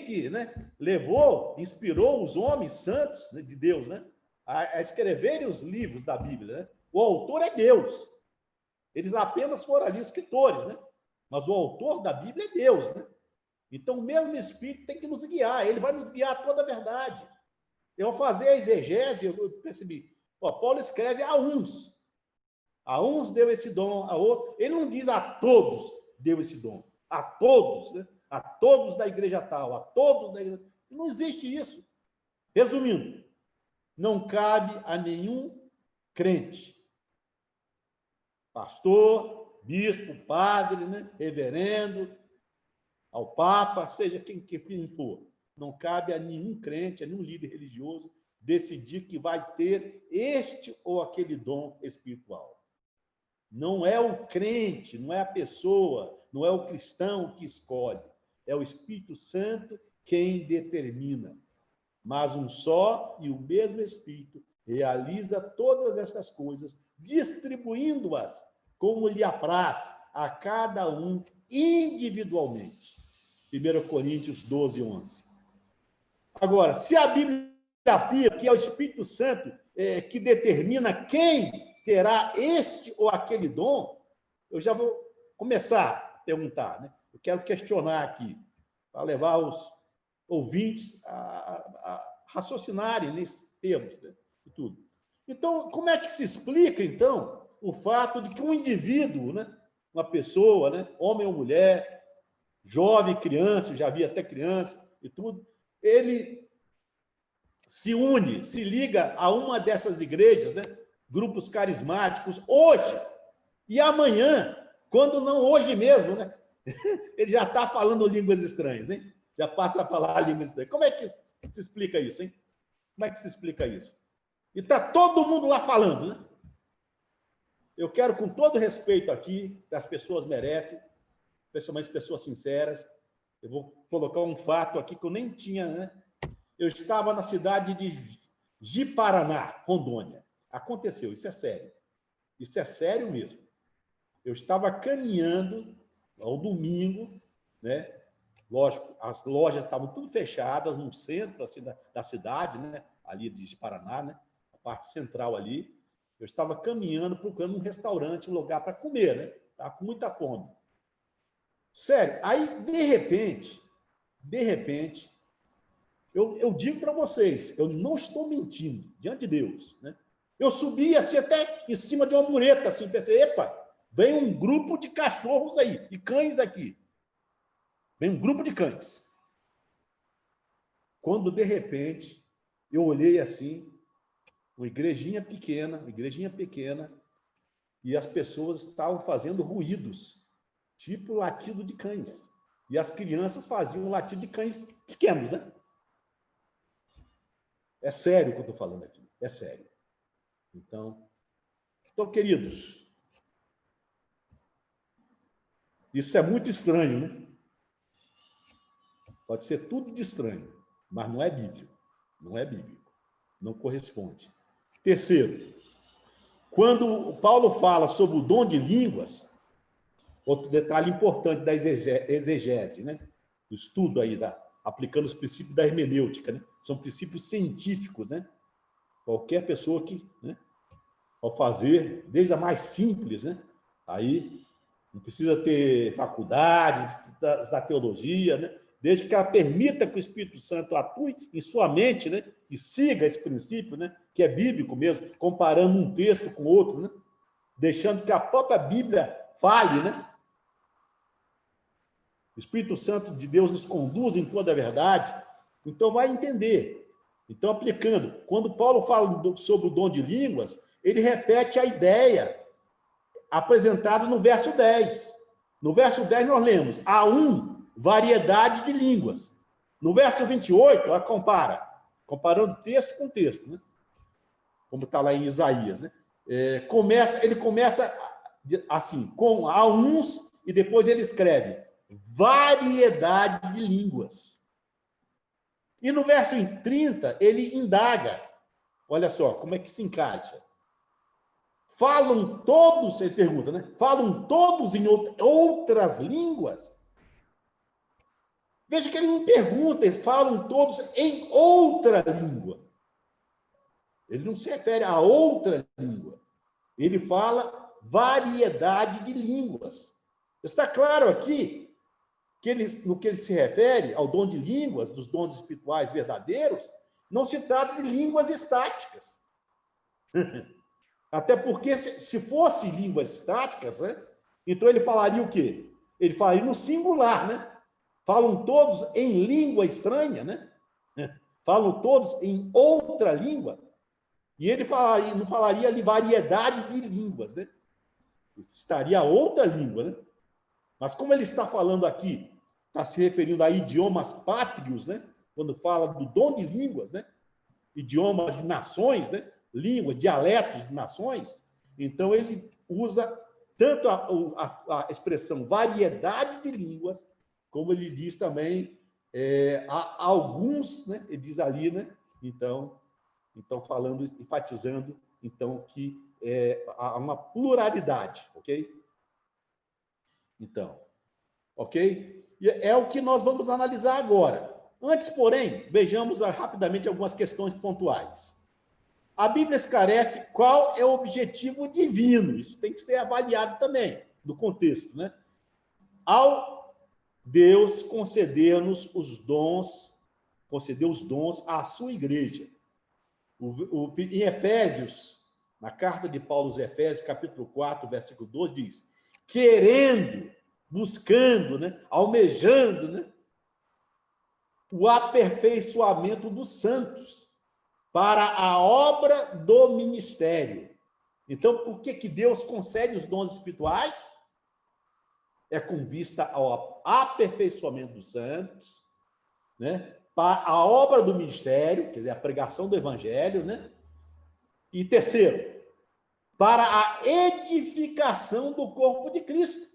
que, né, levou, inspirou os homens santos, né, de Deus, né, a escreverem os livros da Bíblia. Né? O autor é Deus. Eles apenas foram ali escritores, né? Mas o autor da Bíblia é Deus, né? Então, o mesmo Espírito tem que nos guiar, ele vai nos guiar a toda a verdade. Eu, ao fazer a exegese, eu percebi, Paulo escreve a uns deu esse dom, a outros, ele não diz a todos deu esse dom, a todos, né? A todos da igreja tal, a todos da igreja... Não existe isso. Resumindo, não cabe a nenhum crente, pastor, bispo, padre, né? Reverendo, ao papa, seja quem for. Não cabe a nenhum crente, a nenhum líder religioso decidir que vai ter este ou aquele dom espiritual. Não é o crente, não é a pessoa, não é o cristão que escolhe. É o Espírito Santo quem determina. Mas um só e o mesmo Espírito realiza todas estas coisas, distribuindo-as como lhe apraz a cada um individualmente. 1 Coríntios 12, 11. Agora, se a Bíblia afirma que é o Espírito Santo que determina quem terá este ou aquele dom, eu já vou começar a perguntar, né? Eu quero questionar aqui, para levar os ouvintes a raciocinarem nesses termos, né? E tudo. Então, como é que se explica, então, o fato de que um indivíduo, né? Uma pessoa, né? Homem ou mulher, jovem, criança, já havia até criança e tudo, ele se une, se liga a uma dessas igrejas, né? Grupos carismáticos, hoje, e amanhã, quando não hoje mesmo, né? Ele já está falando línguas estranhas, hein? Já passa a falar línguas estranhas. Como é que se explica isso, hein? Como é que se explica isso? E está todo mundo lá falando, né? Eu quero, com todo respeito aqui, que as pessoas merecem, principalmente pessoas sinceras, eu vou colocar um fato aqui que eu nem tinha, né? Eu estava na cidade de Ji-Paraná, Rondônia. Aconteceu, isso é sério. Isso é sério mesmo. Eu estava caminhando ao domingo, né? Lógico, as lojas estavam tudo fechadas no centro assim, da cidade, né? Ali de Paraná, né? A parte central ali. Eu estava caminhando, procurando um restaurante, um lugar para comer, né? Estava com muita fome. Sério, aí, de repente, eu digo para vocês, eu não estou mentindo, diante de Deus, né? Eu subi assim até em cima de uma mureta, assim, pensei, epa, vem um grupo de cachorros aí, e cães aqui. Vem um grupo de cães. Quando, de repente, eu olhei assim, uma igrejinha pequena, e as pessoas estavam fazendo ruídos, tipo latido de cães. E as crianças faziam latido de cães pequenos, né? É sério o que eu estou falando aqui, é sério. Então, queridos, isso é muito estranho, né? Pode ser tudo de estranho, mas não é bíblico. Não é bíblico. Não corresponde. Terceiro, quando Paulo fala sobre o dom de línguas, outro detalhe importante da exegese, né? O estudo aí, aplicando os princípios da hermenêutica, né? São princípios científicos, né? Qualquer pessoa que, né, ao fazer, desde a mais simples, né? Aí não precisa ter faculdade, da teologia, né? Desde que ela permita que o Espírito Santo atue em sua mente, né? E siga esse princípio, né? Que é bíblico mesmo, comparando um texto com outro, né? Deixando que a própria Bíblia fale, né? O Espírito Santo de Deus nos conduz em toda a verdade, então vai entender. Então, aplicando, quando Paulo fala sobre o dom de línguas, ele repete a ideia apresentada no verso 10. No verso 10 nós lemos, há variedade de línguas. No verso 28, ela comparando texto com texto, né? Como está lá em Isaías, né? Ele começa assim, com há e depois ele escreve variedade de línguas. E no verso 30, ele indaga. Olha só, como é que se encaixa. Falam todos, ele pergunta, né? Falam todos em outras línguas? Veja que ele não pergunta, falam todos em outra língua. Ele não se refere a outra língua. Ele fala variedade de línguas. Está claro aqui que no que ele se refere ao dom de línguas, dos dons espirituais verdadeiros, não se trata de línguas estáticas. Até porque, se fosse línguas estáticas, né, então ele falaria o quê? Ele falaria no singular, né? Falam todos em língua estranha, né? Falam todos em outra língua. E ele não falaria ali variedade de línguas, né? estaria outra língua, né? Mas como ele está falando aqui, está se referindo a idiomas pátrios, né? Quando fala do dom de línguas, né? Idiomas de nações, né? Línguas, dialetos de nações. Então, ele usa tanto a expressão variedade de línguas, como ele diz também há alguns, né? Ele diz ali, né? Então falando, enfatizando, então, que há uma pluralidade, ok? Então, ok? E é o que nós vamos analisar agora. Antes, porém, vejamos rapidamente algumas questões pontuais. A Bíblia esclarece qual é o objetivo divino. Isso tem que ser avaliado também, no contexto, né? Ao Deus conceder-nos os dons, concedeu os dons à sua igreja. Em Efésios, na carta de Paulo aos Efésios, capítulo 4, versículo 12, diz: querendo, buscando, né? Almejando, né? O aperfeiçoamento dos santos para a obra do ministério. Então, por que Deus concede os dons espirituais? É com vista ao aperfeiçoamento dos santos, né? Para a obra do ministério, quer dizer, a pregação do evangelho, né? E terceiro, para a edificação do corpo de Cristo,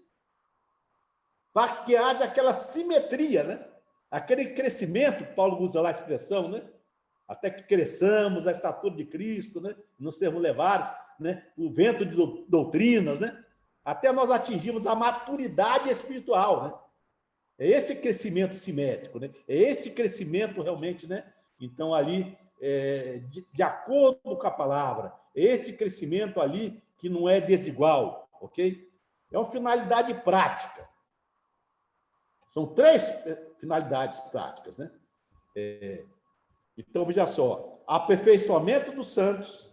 para que haja aquela simetria, né? Aquele crescimento, Paulo usa lá a expressão, né? Até que cresçamos a estatura de Cristo, né? Não sermos levados, né? O vento de doutrinas, né? Até nós atingirmos a maturidade espiritual, né? É esse crescimento simétrico, né? É esse crescimento realmente, né? Então, ali, de acordo com a palavra, é esse crescimento ali que não é desigual, ok? É uma finalidade prática. São 3 finalidades práticas, né? Então, veja só, aperfeiçoamento dos santos,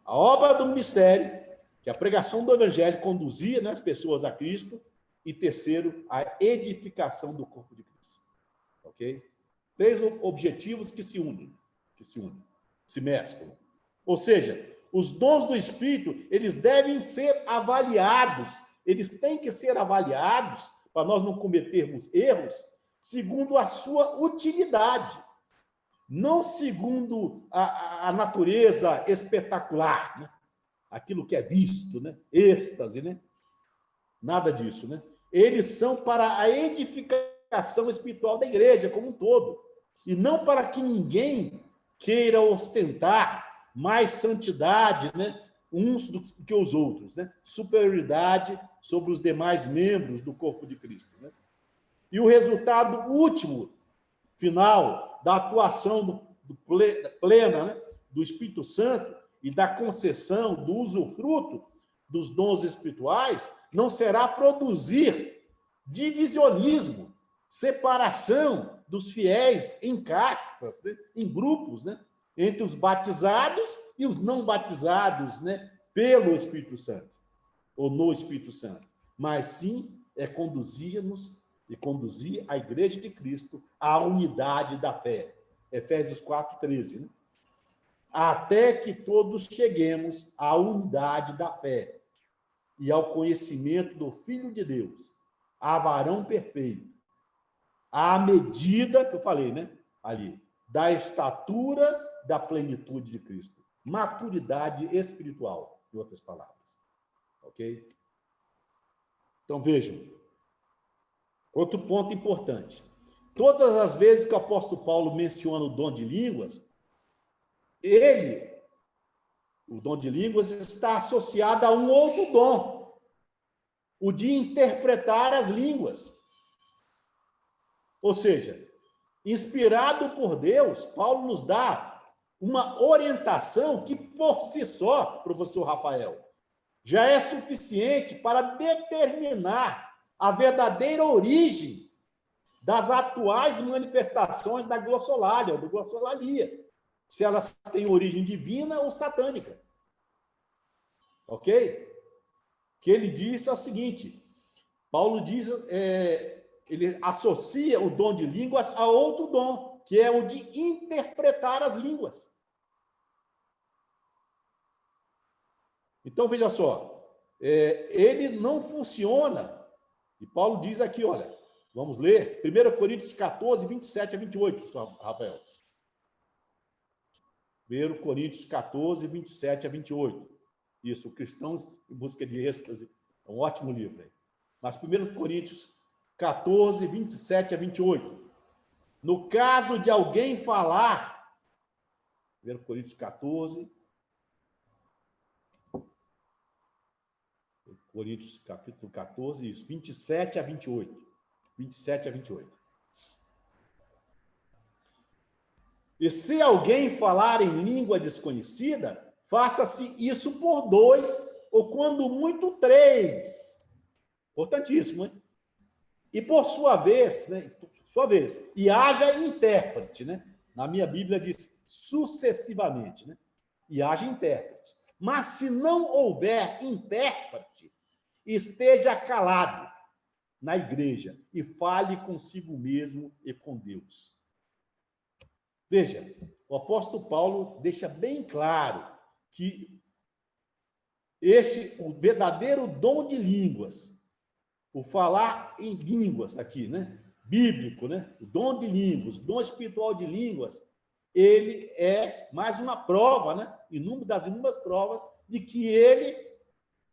a obra do ministério, que a pregação do evangelho conduzia, né, as pessoas a Cristo, e terceiro, a edificação do corpo de Cristo. Ok? 3 objetivos que se unem, se mesclam. Ou seja, os dons do Espírito, eles devem ser avaliados, eles têm que ser avaliados, para nós não cometermos erros, segundo a sua utilidade, não segundo a natureza espetacular, né? Aquilo que é visto, né? Êxtase, né? Nada disso, né? Eles são para a edificação espiritual da igreja como um todo, e não para que ninguém queira ostentar mais santidade, né? Uns do que os outros, né? Superioridade sobre os demais membros do corpo de Cristo, né? E o resultado último, final, da atuação plena, né, do Espírito Santo e da concessão, do usufruto dos dons espirituais, não será produzir divisionismo, separação dos fiéis em castas, né, em grupos, né, entre os batizados e os não batizados, né, pelo Espírito Santo, ou no Espírito Santo, mas sim conduzir a Igreja de Cristo à unidade da fé. Efésios 4:13, né? Até que todos cheguemos à unidade da fé e ao conhecimento do Filho de Deus, a varão perfeito, à medida que eu falei, né? Ali, da estatura da plenitude de Cristo. Maturidade espiritual, em outras palavras. Ok? Então, vejam. Outro ponto importante. Todas as vezes que o apóstolo Paulo menciona o dom de línguas, o dom de línguas, está associado a um outro dom, o de interpretar as línguas. Ou seja, inspirado por Deus, Paulo nos dá uma orientação que, por si só, professor Rafael, já é suficiente para determinar a verdadeira origem das atuais manifestações da glossolalia, ou do glossolalia, se elas têm origem divina ou satânica. Ok? Que ele diz é o seguinte, Paulo diz, ele associa o dom de línguas a outro dom, que é o de interpretar as línguas. Então, veja só, ele não funciona. E Paulo diz aqui, olha, vamos ler, 1 Coríntios 14, 27 a 28, Rafael. 1 Coríntios 14, 27 a 28. Isso, Cristãos em Busca de Êxtase, é um ótimo livro. Aí. Mas 1 Coríntios 14, 27 a 28. No caso de alguém falar, 1 Coríntios 14, Coríntios capítulo 14, isso, 27 a 28. 27 a 28. E se alguém falar em língua desconhecida, faça-se isso por 2, ou quando muito 3. Importantíssimo, hein? E por sua vez, né? E haja intérprete, né? Na minha Bíblia diz sucessivamente, né? E haja intérprete. Mas se não houver intérprete, esteja calado na igreja e fale consigo mesmo e com Deus. Veja, o apóstolo Paulo deixa bem claro que o verdadeiro dom de línguas, o falar em línguas aqui, né? Bíblico, né? O dom de línguas, o dom espiritual de línguas, ele é mais uma prova, né? Das inúmeras provas de que ele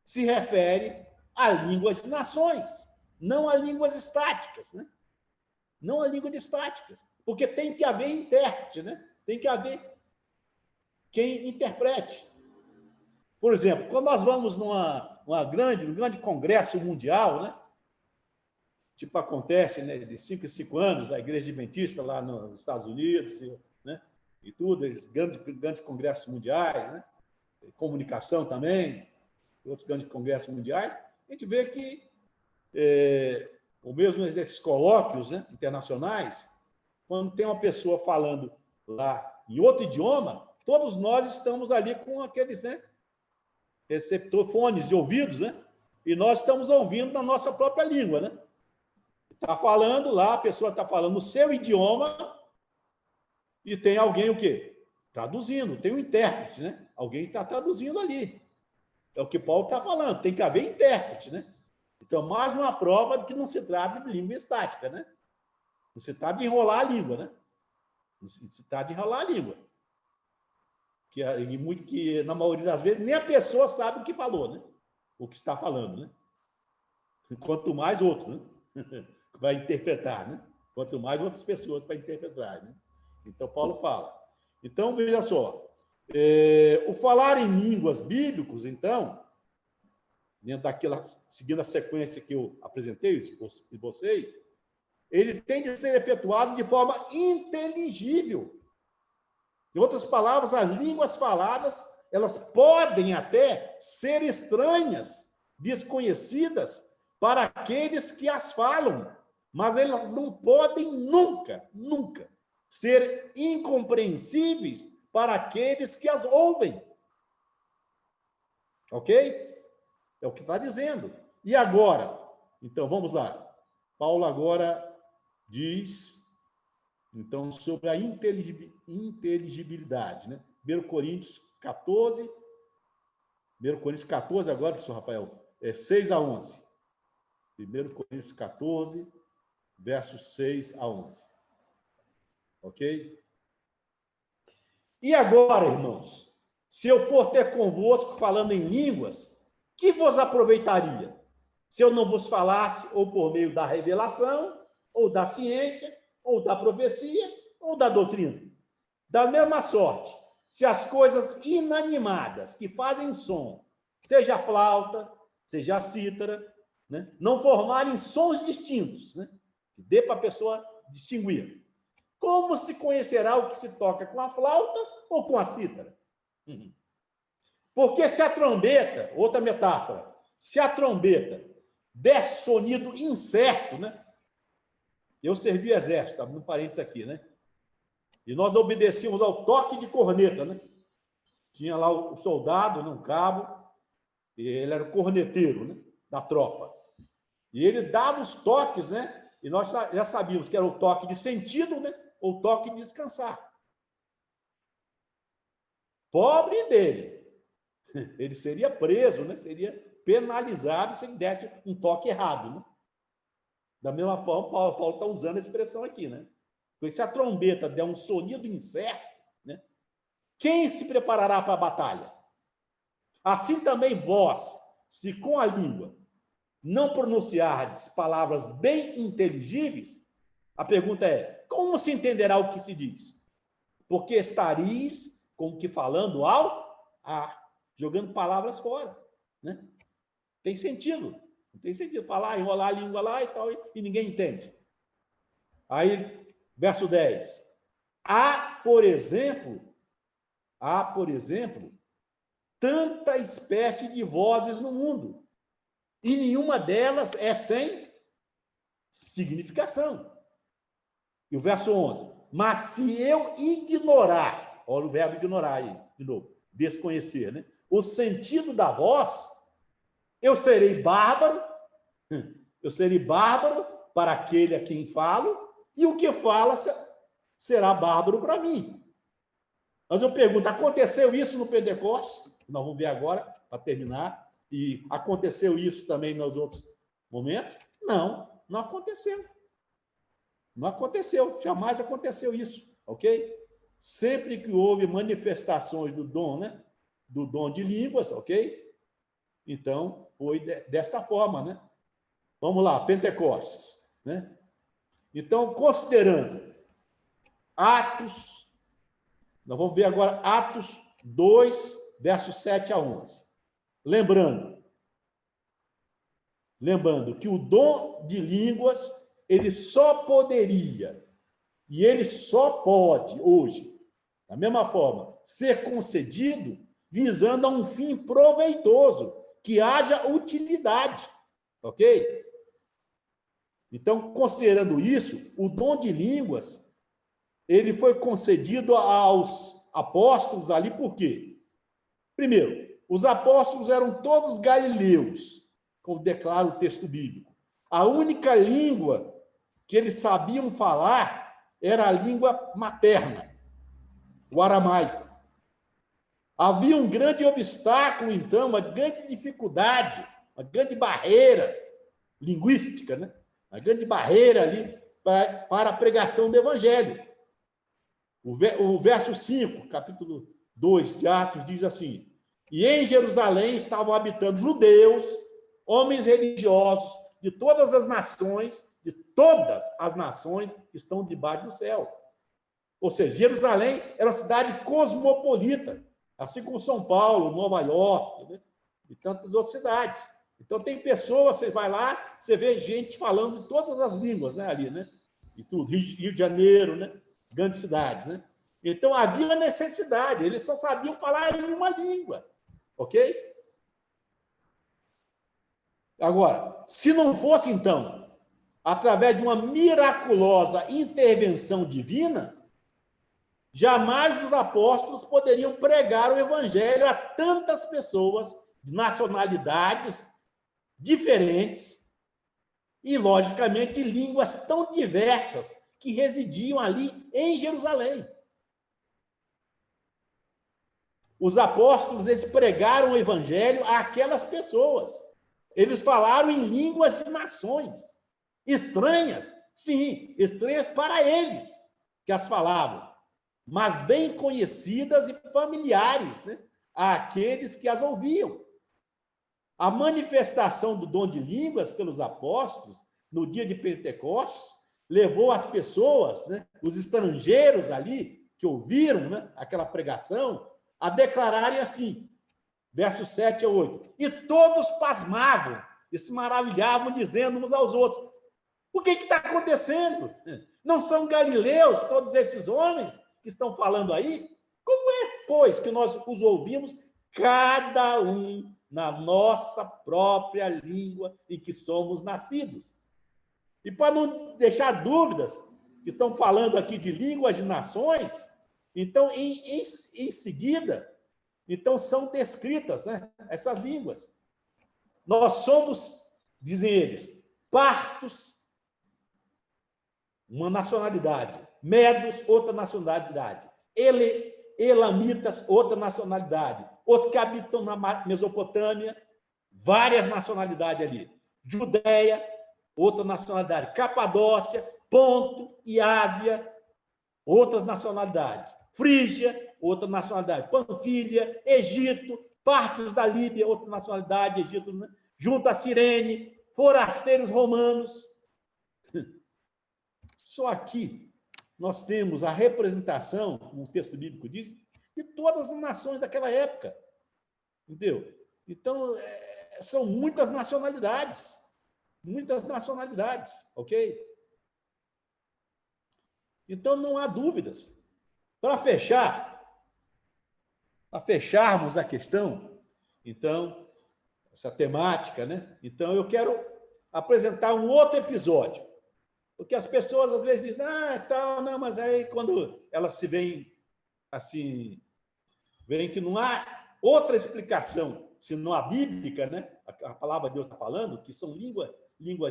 se refere a línguas de nações, não a línguas estáticas, né? Não a línguas estáticas, porque tem que haver intérprete, né? Tem que haver quem interprete. Por exemplo, quando nós vamos num grande congresso mundial, né? Tipo acontece, né, de 5 em 5 anos, da Igreja Adventista lá nos Estados Unidos, né? E tudo, grandes congressos mundiais, né? Comunicação também, outros grandes congressos mundiais, a gente vê que, ou mesmo nesses colóquios, né, internacionais, quando tem uma pessoa falando lá em outro idioma, todos nós estamos ali com aqueles, né, fones de ouvidos, né? E nós estamos ouvindo na nossa própria língua, né? Está falando lá, a pessoa está falando no seu idioma e tem alguém o quê? Traduzindo, tem um intérprete, né? Alguém está traduzindo ali. É o que Paulo está falando, tem que haver intérprete, né? Então, mais uma prova de que não se trata de língua estática, né? Não se trata de enrolar a língua, né? Não se trata de enrolar a língua. Que na maioria das vezes, nem a pessoa sabe o que falou, né? O que está falando, né? Quanto mais outro, né? Vai interpretar, né? Quanto mais outras pessoas para interpretar, né? Então, Paulo fala. Então, veja só, o falar em línguas bíblicos, então, dentro daquela, seguindo a sequência que eu apresentei, esbocei, ele tem de ser efetuado de forma inteligível. Em outras palavras, as línguas faladas, elas podem até ser estranhas, desconhecidas para aqueles que as falam, mas elas não podem nunca ser incompreensíveis para aqueles que as ouvem. Ok? É o que está dizendo. E agora? Então, vamos lá. Paulo agora diz, então, sobre a inteligibilidade, né? 1 Coríntios 14, agora, professor Rafael, 6 a 11. 1 Coríntios 14, versos 6 a 11. Ok? E agora, irmãos, se eu for ter convosco falando em línguas, que vos aproveitaria? Se eu não vos falasse ou por meio da revelação, ou da ciência, ou da profecia, ou da doutrina. Da mesma sorte, se as coisas inanimadas que fazem som, seja a flauta, seja a cítara, né, não formarem sons distintos, né, que dê para a pessoa distinguir. Como se conhecerá o que se toca com a flauta ou com a cítara? Porque se a trombeta, outra metáfora, se a trombeta der sonido incerto, né? Eu servi exército, abrindo parênteses aqui, né? E nós obedecíamos ao toque de corneta, né? Tinha lá o soldado, né, um cabo, e ele era o corneteiro, né, da tropa. E ele dava os toques, né? E nós já sabíamos que era o toque de sentido, né? Ou o toque de descansar. Pobre dele. Ele seria preso, né? Seria penalizado se ele desse um toque errado, né? Da mesma forma, Paulo está usando a expressão aqui, né? Porque se a trombeta der um sonido incerto, né? Quem se preparará para a batalha? Assim também vós, se com a língua não pronunciardes palavras bem inteligíveis, a pergunta é, como se entenderá o que se diz? Porque estareis como que falando ao ar, jogando palavras fora, né? Tem sentido. Não tem sentido falar, enrolar a língua lá e tal, e ninguém entende. Aí, verso 10. Há, por exemplo, tanta espécie de vozes no mundo, e nenhuma delas é sem significação. E o verso 11. Mas se eu ignorar, olha o verbo ignorar aí, de novo, desconhecer, né? O sentido da voz, eu serei bárbaro para aquele a quem falo, e o que fala será bárbaro para mim. Mas eu pergunto, aconteceu isso no Pentecostes? Nós vamos ver agora, para terminar. E aconteceu isso também nos outros momentos? Não, não aconteceu. Não aconteceu, jamais aconteceu isso, ok? Sempre que houve manifestações do dom, né? Do dom de línguas, ok? Então, foi desta forma, né? Vamos lá, Pentecostes, né? Então, considerando Atos, nós vamos ver agora Atos 2, versos 7 a 11. Lembrando que o dom de línguas, ele só poderia, e ele só pode, hoje, da mesma forma, ser concedido visando a um fim proveitoso, que haja utilidade, ok? Então, considerando isso, o dom de línguas, ele foi concedido aos apóstolos ali por quê? Primeiro, os apóstolos eram todos galileus, como declara o texto bíblico. A única língua que eles sabiam falar era a língua materna, o aramaico. Havia um grande obstáculo, então, uma grande dificuldade, uma grande barreira linguística, né? Uma grande barreira ali para a pregação do evangelho. O verso 5, capítulo 2 de Atos, diz assim: e em Jerusalém estavam habitando judeus, homens religiosos de todas as nações que estão debaixo do céu. Ou seja, Jerusalém era uma cidade cosmopolita, assim como São Paulo, Nova York, né? E tantas outras cidades. Então, tem pessoas, você vai lá, você vê gente falando todas as línguas, né, ali, né? E tudo, Rio de Janeiro, né? Grandes cidades, né? Então, havia uma necessidade, eles só sabiam falar em uma língua, ok? Agora, se não fosse, então, através de uma miraculosa intervenção divina, jamais os apóstolos poderiam pregar o evangelho a tantas pessoas de nacionalidades diferentes e, logicamente, línguas tão diversas que residiam ali em Jerusalém. Os apóstolos, eles pregaram o evangelho àquelas pessoas. Eles falaram em línguas de nações estranhas, sim, estranhas para eles que as falavam, mas bem conhecidas e familiares, né, àqueles que as ouviam. A manifestação do dom de línguas pelos apóstolos no dia de Pentecostes levou as pessoas, né, os estrangeiros ali que ouviram, né, aquela pregação, a declararem assim, versos 7 a 8. E todos pasmavam e se maravilhavam, dizendo uns aos outros: o que está acontecendo? Não são galileus todos esses homens que estão falando aí? Como é, pois, que nós os ouvimos, cada um na nossa própria língua em que somos nascidos? E para não deixar dúvidas, que estão falando aqui de línguas de nações, então, em seguida, então são descritas, né, essas línguas. Nós somos, dizem eles, partos, uma nacionalidade, medos, outra nacionalidade, elamitas, outra nacionalidade, os que habitam na Mesopotâmia, várias nacionalidades ali. Judéia, outra nacionalidade. Capadócia, Ponto e Ásia, outras nacionalidades. Frígia, outra nacionalidade. Panfília, Egito, partes da Líbia, outra nacionalidade, Egito, né? Junto a Cirene, forasteiros romanos. Só aqui nós temos a representação, o texto bíblico diz, de todas as nações daquela época. Entendeu? Então, são muitas nacionalidades. Muitas nacionalidades, ok? Então, não há dúvidas. Para fecharmos a questão, então, essa temática, né? Então, eu quero apresentar um outro episódio. Porque as pessoas, às vezes, dizem, tal, não, mas aí, quando elas se veem assim, veem que não há outra explicação, senão a bíblica, né? A palavra de Deus está falando, que são línguas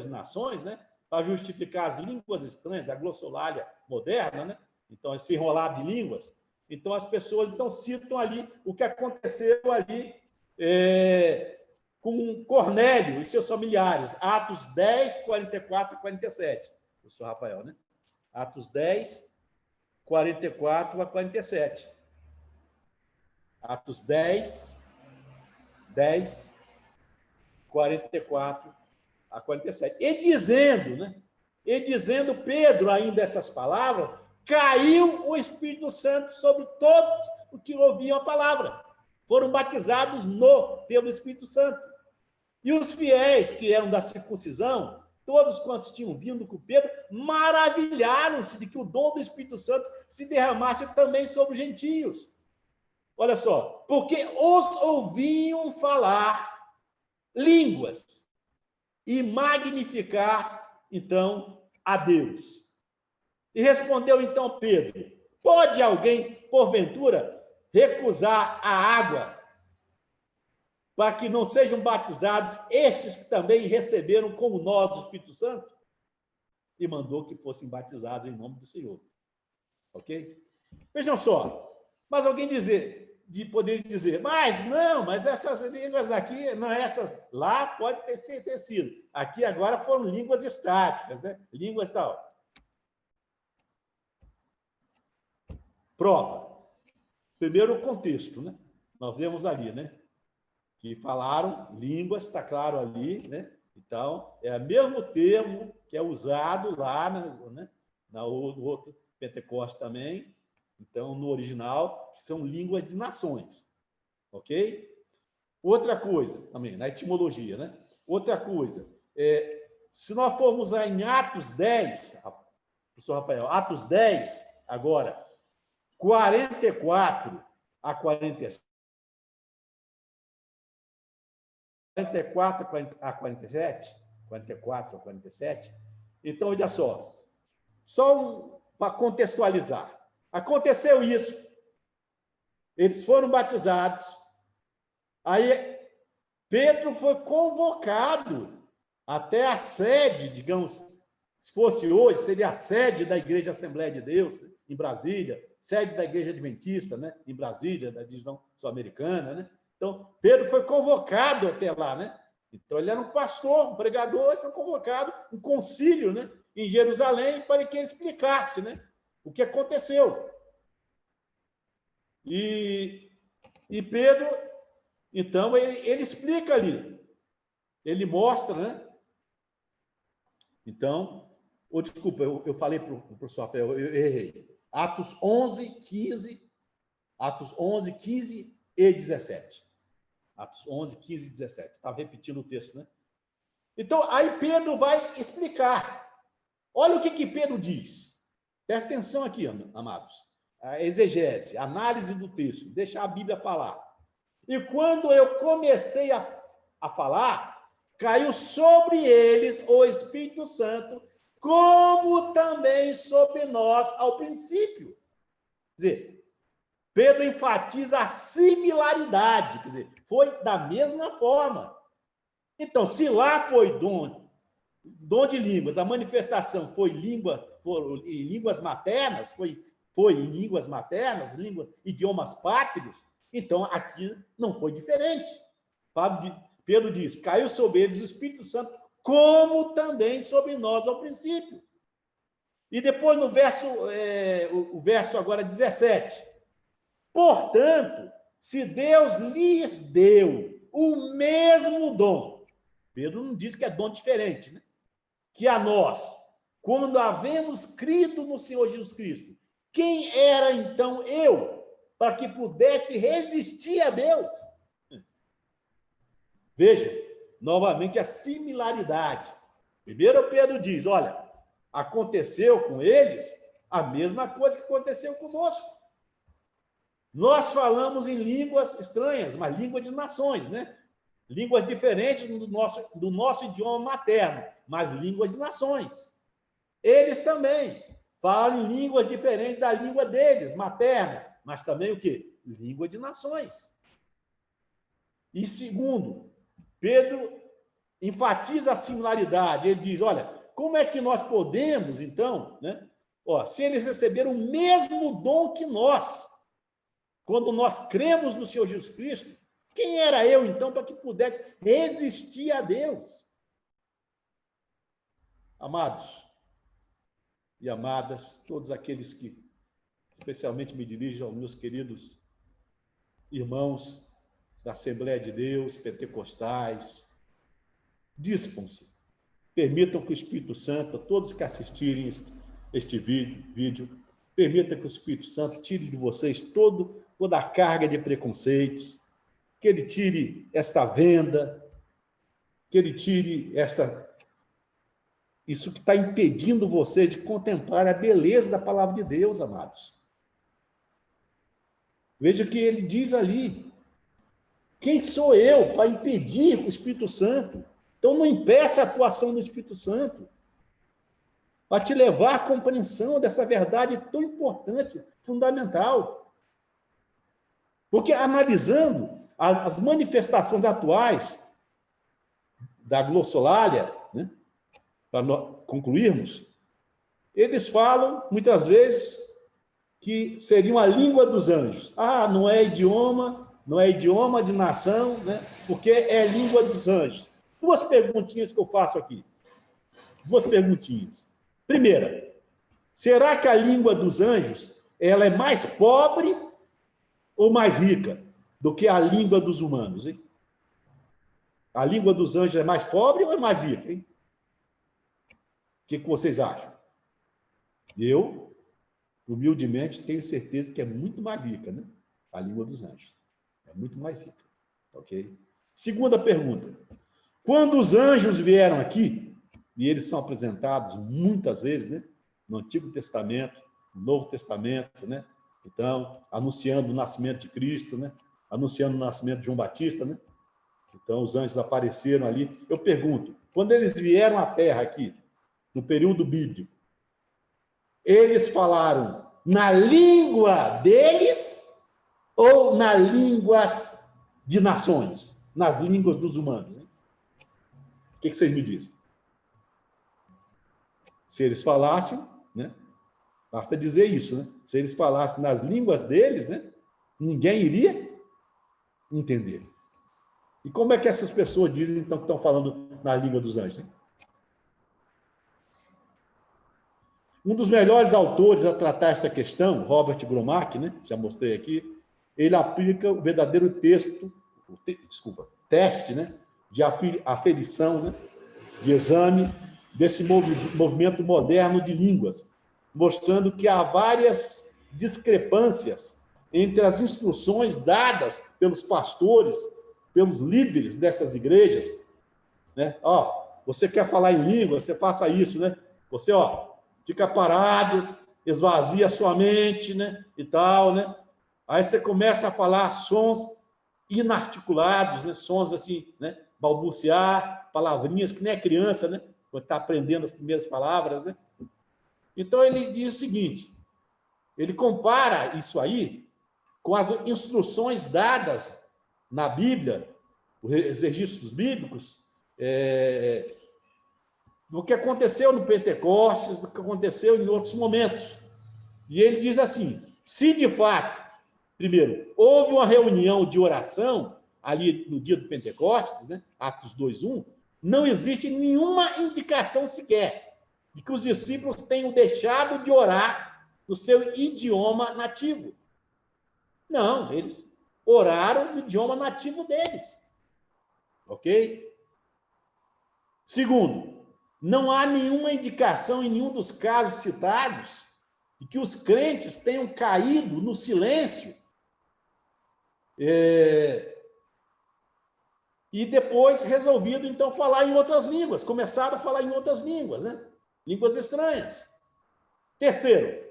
de nações, né? Para justificar as línguas estranhas da glossolalia moderna, né? Então, esse enrolar de línguas. Então, as pessoas citam ali o que aconteceu ali com Cornélio e seus familiares, Atos 10, 44 e 47. Professor Rafael, né? Atos 10, 44 a 47. Atos 10, 44 a 47. E dizendo Pedro ainda essas palavras, caiu o Espírito Santo sobre todos os que ouviam a palavra. Foram batizados pelo Espírito Santo. E os fiéis que eram da circuncisão, todos quantos tinham vindo com Pedro, maravilharam-se de que o dom do Espírito Santo se derramasse também sobre os gentios. Olha só, porque os ouviam falar línguas e magnificar, então, a Deus. E respondeu, então, Pedro, pode alguém, porventura, recusar a água para que não sejam batizados estes que também receberam como nós o Espírito Santo? E mandou que fossem batizados em nome do Senhor. Ok? Vejam só, mas alguém poder dizer, mas essas línguas aqui, não essas, lá pode ter sido. Aqui agora foram línguas estáticas, né? Línguas tal. Prova. Primeiro o contexto, né? Nós vemos ali, né? Que falaram línguas, está claro ali, né? Então, é o mesmo termo que é usado lá no outro Pentecostes também. Então, no original, são línguas de nações. Ok? Outra coisa, também, na etimologia, né? Outra coisa, se nós formos em Atos 10, professor Rafael, Atos 10, agora, 44 a 47, 44 a 47, 44 a 47, então, olha só para contextualizar. Aconteceu isso, eles foram batizados, aí Pedro foi convocado até a sede, digamos, se fosse hoje, seria a sede da Igreja Assembleia de Deus, em Brasília, sede da Igreja Adventista, né, em Brasília, da divisão sul-americana, né? Então, Pedro foi convocado até lá, né? Então, ele era um pastor, um pregador, e foi convocado, um concílio, né, em Jerusalém, para que ele explicasse, né, o que aconteceu. E Pedro, então, ele explica ali. Ele mostra, né? Então, desculpa, eu falei para o professor Rafael, eu errei. Atos 11, 15 e 17. Atos 11, 15 e 17. Estava repetindo o texto, né? Então, aí Pedro vai explicar. Olha o que Pedro diz. Presta atenção aqui, amados. A exegese, a análise do texto, deixar a Bíblia falar. E quando eu comecei a falar, caiu sobre eles o Espírito Santo, como também sobre nós ao princípio. Quer dizer, Pedro enfatiza a similaridade, quer dizer, foi da mesma forma. Então, se lá foi dom de línguas, a manifestação foi em línguas maternas, foi em línguas maternas, idiomas pátrios, Então, aqui não foi diferente. Pedro diz, caiu sobre eles o Espírito Santo, como também sobre nós ao princípio. E depois no o verso agora 17. Portanto, se Deus lhes deu o mesmo dom, Pedro não diz que é dom diferente, né? Que a nós, quando havemos crido no Senhor Jesus Cristo, quem era então eu para que pudesse resistir a Deus? Veja, novamente a similaridade. Primeiro Pedro diz, olha, aconteceu com eles a mesma coisa que aconteceu conosco. Nós falamos em línguas estranhas, mas línguas de nações, né? Línguas diferentes do nosso idioma materno, mas línguas de nações. Eles também falam em línguas diferentes da língua deles, materna, mas também o quê? Língua de nações. E segundo, Pedro enfatiza a similaridade. Ele diz, olha, como é que nós podemos, então, né? Se eles receberam o mesmo dom que nós, quando nós cremos no Senhor Jesus Cristo, quem era eu, então, para que pudesse resistir a Deus? Amados e amadas, todos aqueles que, especialmente me dirijo aos meus queridos irmãos da Assembleia de Deus, pentecostais, dispam-se, permitam que o Espírito Santo, todos que assistirem este vídeo, permitam que o Espírito Santo tire de vocês toda a carga de preconceitos, que ele tire esta venda, que ele tire isso que está impedindo vocês de contemplar a beleza da palavra de Deus, amados. Veja o que ele diz ali. Quem sou eu para impedir o Espírito Santo? Então, não impeça a atuação do Espírito Santo para te levar à compreensão dessa verdade tão importante, fundamental. Porque, analisando as manifestações atuais da glossolalia, né, para nós concluirmos, eles falam, muitas vezes, que seriam a língua dos anjos. Não é idioma de nação, né, porque é língua dos anjos. Duas perguntinhas que eu faço aqui. Duas perguntinhas. Primeira, será que a língua dos anjos ela é mais pobre ou mais rica do que a língua dos humanos, hein? A língua dos anjos é mais pobre ou é mais rica, hein? O que vocês acham? Eu, humildemente, tenho certeza que é muito mais rica, né? A língua dos anjos. É muito mais rica. Ok? Segunda pergunta. Quando os anjos vieram aqui, e eles são apresentados muitas vezes, né? No Antigo Testamento, no Novo Testamento, né? Então, anunciando o nascimento de Cristo, né? Anunciando o nascimento de João Batista, né? Então, os anjos apareceram ali. Eu pergunto, quando eles vieram à Terra aqui, no período bíblico, eles falaram na língua deles ou nas línguas de nações? Nas línguas dos humanos, hein? O que vocês me dizem? Se eles falassem, né? Basta dizer isso, né? Se eles falassem nas línguas deles, né? Ninguém iria entender. E como é que essas pessoas dizem, então, que estão falando na língua dos anjos, hein? Um dos melhores autores a tratar essa questão, Robert Gromach, né? Já mostrei aqui, ele aplica o verdadeiro teste, né? De aferição, né? De exame desse movimento moderno de línguas, mostrando que há várias discrepâncias entre as instruções dadas pelos pastores, pelos líderes dessas igrejas, né? Você quer falar em língua, você faça isso, né? Você, fica parado, esvazia a sua mente, né? E tal, né? Aí você começa a falar sons inarticulados, né? Sons assim, né? Balbuciar, palavrinhas que nem a criança, né? Quando está aprendendo as primeiras palavras, né? Então, ele diz o seguinte, ele compara isso aí com as instruções dadas na Bíblia, os registros bíblicos, do que aconteceu no Pentecostes, do que aconteceu em outros momentos. E ele diz assim, se de fato Primeiro, houve uma reunião de oração ali no dia do Pentecostes, né? Atos 2:1, não existe nenhuma indicação sequer de que os discípulos tenham deixado de orar no seu idioma nativo. Não, eles oraram no idioma nativo deles. Ok? Segundo, não há nenhuma indicação em nenhum dos casos citados de que os crentes tenham caído no silêncio e depois resolvido, então, falar em outras línguas. Começaram a falar em outras línguas, né? Línguas estranhas. Terceiro,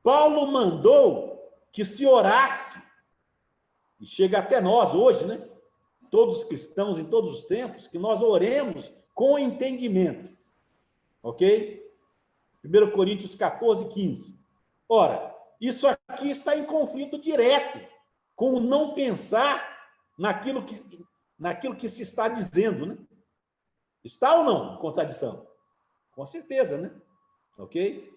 Paulo mandou que se orasse, e chega até nós hoje, né? Todos os cristãos em todos os tempos, que nós oremos com entendimento. Ok? 1 Coríntios 14:15. Ora, isso aqui está em conflito direto com o não pensar naquilo que se está dizendo, né? Está ou não em contradição? Com certeza, né? Ok?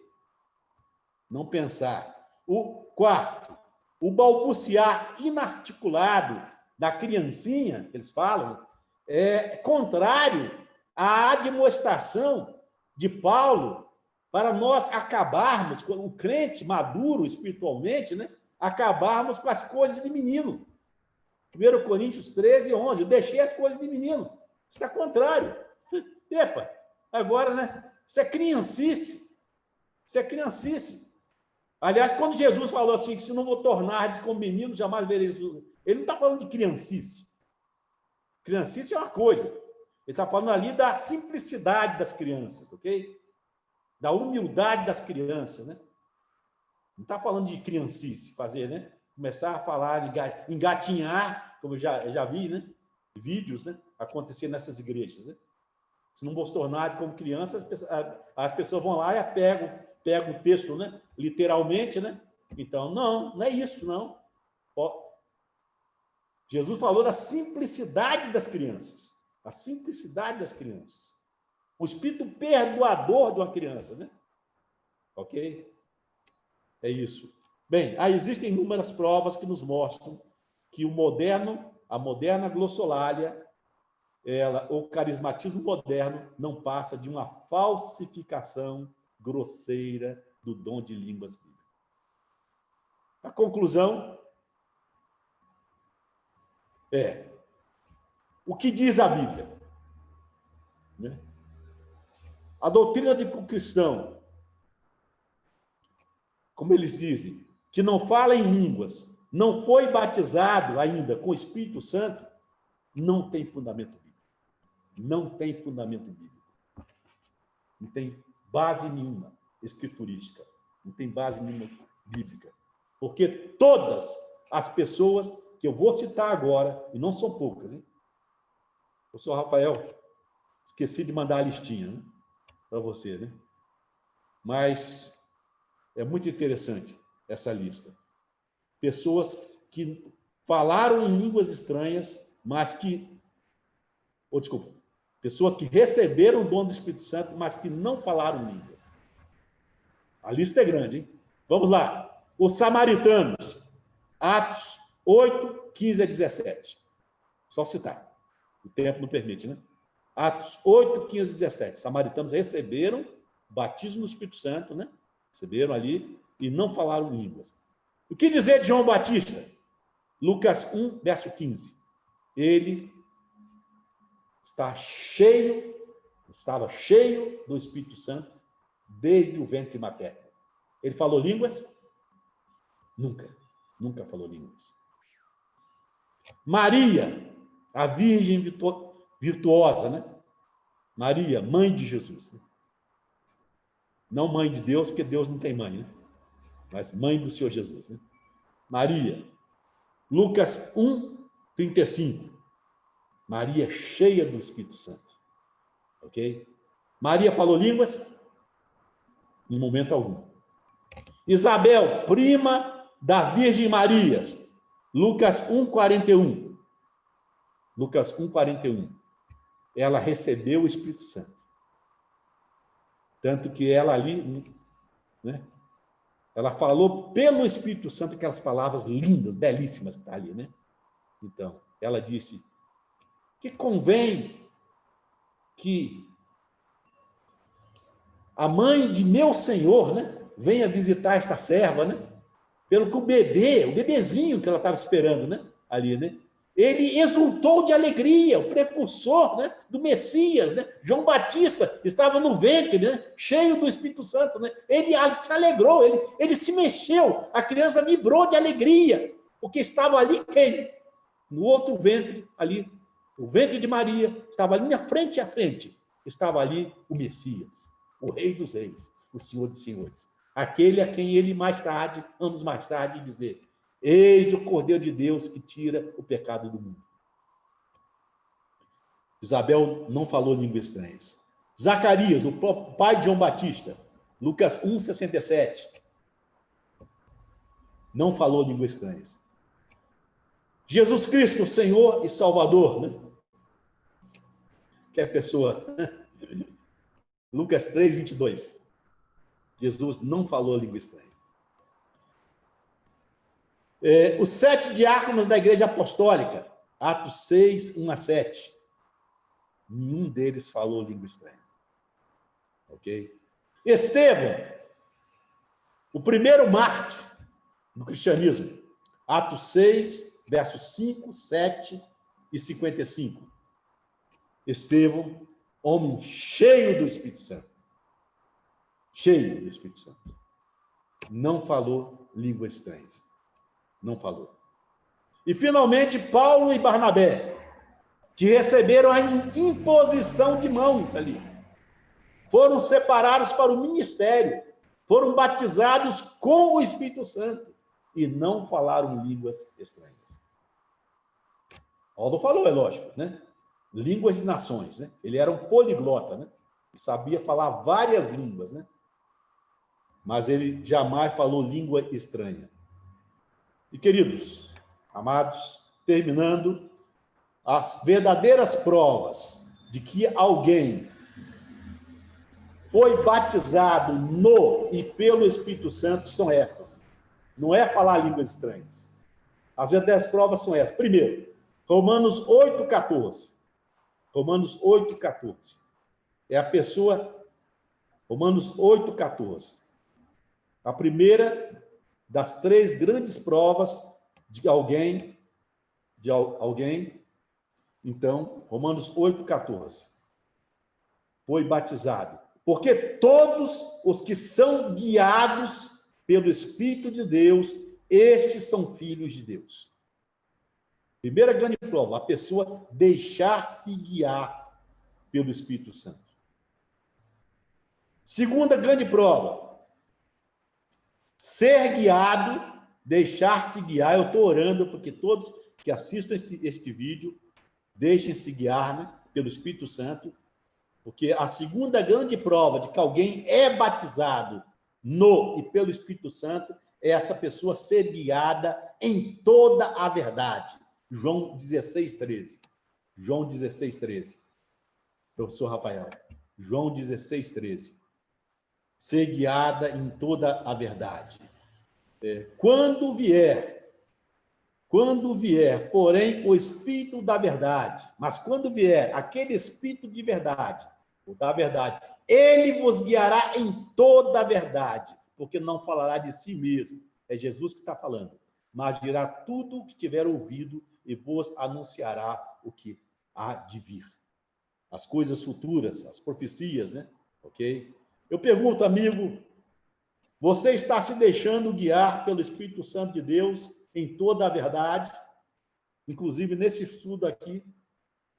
Não pensar. O quarto, o balbuciar inarticulado da criancinha, que eles falam, é contrário à admoestação de Paulo para nós acabarmos, o crente maduro espiritualmente, né? Acabarmos com as coisas de menino. 1 Coríntios 13:11, eu deixei as coisas de menino. Está contrário. Epa, agora, né? Isso é criancice. Isso é criancice. Aliás, quando Jesus falou assim, que se não vou tornar como menino, jamais vereis. Ele não está falando de criancice. Criancice é uma coisa. Ele está falando ali da simplicidade das crianças, ok? Da humildade das crianças, né? Não está falando de criancice, fazer, né? Começar a falar, engatinhar, como eu já vi, né? Vídeos, né? Acontecer nessas igrejas, né? Se não vos tornares como crianças, as pessoas vão lá e pegam o texto, né? Literalmente, né? Então, não é isso, não. Jesus falou da simplicidade das crianças. A simplicidade das crianças. O espírito perdoador de uma criança, né? Ok? É isso. Bem, existem inúmeras provas que nos mostram que a moderna glossolalia, o carismatismo moderno não passa de uma falsificação grosseira do dom de línguas bíblicas. A conclusão é o que diz a Bíblia, né? A doutrina de cristão, como eles dizem, que não fala em línguas, não foi batizado ainda com o Espírito Santo, não tem fundamento bíblico. Não tem fundamento bíblico. Não tem base nenhuma escriturística. Não tem base nenhuma bíblica. Porque todas as pessoas que eu vou citar agora, e não são poucas, hein? Professor Rafael, esqueci de mandar a listinha, né, para você, né? Mas é muito interessante essa lista. Pessoas que falaram em línguas estranhas, mas que... pessoas que receberam o dom do Espírito Santo, mas que não falaram línguas. A lista é grande, hein? Vamos lá. Os samaritanos, Atos 8:15-17. Só citar. O tempo não permite, né? Atos 8:15-17. Samaritanos receberam o batismo do Espírito Santo, né? Receberam ali e não falaram línguas. O que dizer de João Batista? Lucas 1:15. Ele estava cheio do Espírito Santo desde o ventre materno. Ele falou línguas? Nunca falou línguas. Maria, a virgem virtuosa, né? Maria, mãe de Jesus. Né? Não mãe de Deus, porque Deus não tem mãe, né? Mas mãe do Senhor Jesus, né? Maria, Lucas 1:35. Maria cheia do Espírito Santo. Ok? Maria falou línguas? Em momento algum. Isabel, prima da Virgem Maria. Lucas 1:41. Lucas 1:41. Ela recebeu o Espírito Santo. Tanto que ela ali, né, Ela falou pelo Espírito Santo aquelas palavras lindas, belíssimas que estão ali, né? Então, ela disse que convém que a mãe de meu Senhor, né, venha visitar esta serva, né? Pelo que o bebezinho que ela estava esperando, né, ali, né? Ele exultou de alegria, o precursor, né, do Messias, né? João Batista estava no ventre, né, cheio do Espírito Santo, né? Ele se alegrou, ele se mexeu, a criança vibrou de alegria, porque estava ali quem? No outro ventre, ali, o ventre de Maria, estava ali na frente a frente, estava ali o Messias, o Rei dos Reis, o Senhor dos Senhores, aquele a quem ele mais tarde, anos mais tarde, dizer: eis o Cordeiro de Deus que tira o pecado do mundo. Isabel não falou línguas estranhas. Zacarias, o pai de João Batista, Lucas 1,67, não falou línguas estranhas. Jesus Cristo, Senhor e Salvador, né? Que é a pessoa. Lucas 3,22. Jesus não falou língua estranha. Os 7 diáconos da igreja apostólica, Atos 6, 1-7. Nenhum deles falou língua estranha. Ok? Estevão, o primeiro mártir do cristianismo, Atos 6, versos 5, 7 e 55. Estevão, homem cheio do Espírito Santo. Cheio do Espírito Santo. Não falou línguas estranhas. Não falou. E, finalmente, Paulo e Barnabé, que receberam a imposição de mãos ali. Foram separados para o ministério. Foram batizados com o Espírito Santo. E não falaram línguas estranhas. Paulo falou, é lógico, né? Línguas de nações, né? Ele era um poliglota, né? E sabia falar várias línguas, né? Mas ele jamais falou língua estranha. E, queridos, amados, terminando, as verdadeiras provas de que alguém foi batizado no e pelo Espírito Santo são essas. Não é falar línguas estranhas. As verdadeiras provas são essas. Primeiro, Romanos 8,14. Romanos 8,14. É a pessoa... Romanos 8,14. A primeira das 3 grandes provas de alguém, então, Romanos 8,14. Foi batizado. Porque todos os que são guiados pelo Espírito de Deus, estes são filhos de Deus. Primeira grande prova, a pessoa deixar-se guiar pelo Espírito Santo. Segunda grande prova, ser guiado, deixar-se guiar. Eu estou orando porque todos que assistam este vídeo deixem-se guiar, né, pelo Espírito Santo, porque a segunda grande prova de que alguém é batizado no e pelo Espírito Santo é essa pessoa ser guiada em toda a verdade. João 16,13. João 16,13. Professor Rafael. João 16,13. Ser guiada em toda a verdade. Quando vier, porém, o Espírito da verdade, mas quando vier aquele Espírito de verdade, o da verdade, ele vos guiará em toda a verdade, porque não falará de si mesmo, é Jesus que está falando, mas dirá tudo o que tiver ouvido e vos anunciará o que há de vir. As coisas futuras, as profecias, né? Ok? Eu pergunto, amigo, você está se deixando guiar pelo Espírito Santo de Deus em toda a verdade? Inclusive, nesse estudo aqui,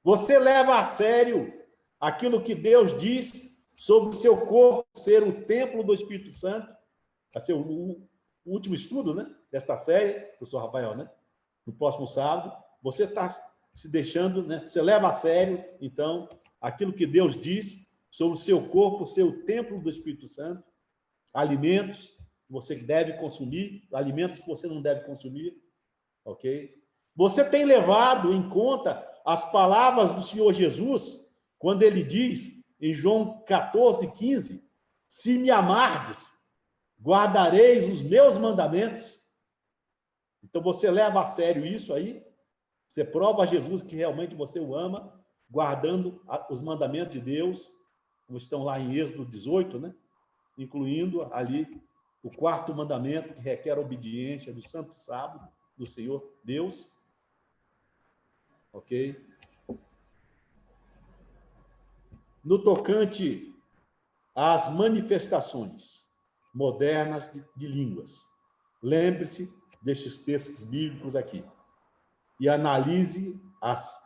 você leva a sério aquilo que Deus diz sobre o seu corpo ser o templo do Espírito Santo? Vai ser o último estudo, né, desta série, professor Rafael, né? No próximo sábado, você está se deixando, né? Você leva a sério, então, aquilo que Deus diz sobre o seu corpo ser o templo do Espírito Santo, alimentos que você deve consumir, alimentos que você não deve consumir, ok? Você tem levado em conta as palavras do Senhor Jesus, quando ele diz, em João 14,15, se me amardes, guardareis os meus mandamentos. Então, você leva a sério isso aí? Você prova a Jesus que realmente você o ama, guardando os mandamentos de Deus, como estão lá em Êxodo 18, né? Incluindo ali o quarto mandamento, que requer a obediência do santo sábado do Senhor Deus. Ok? No tocante às manifestações modernas de línguas, lembre-se destes textos bíblicos aqui e analise as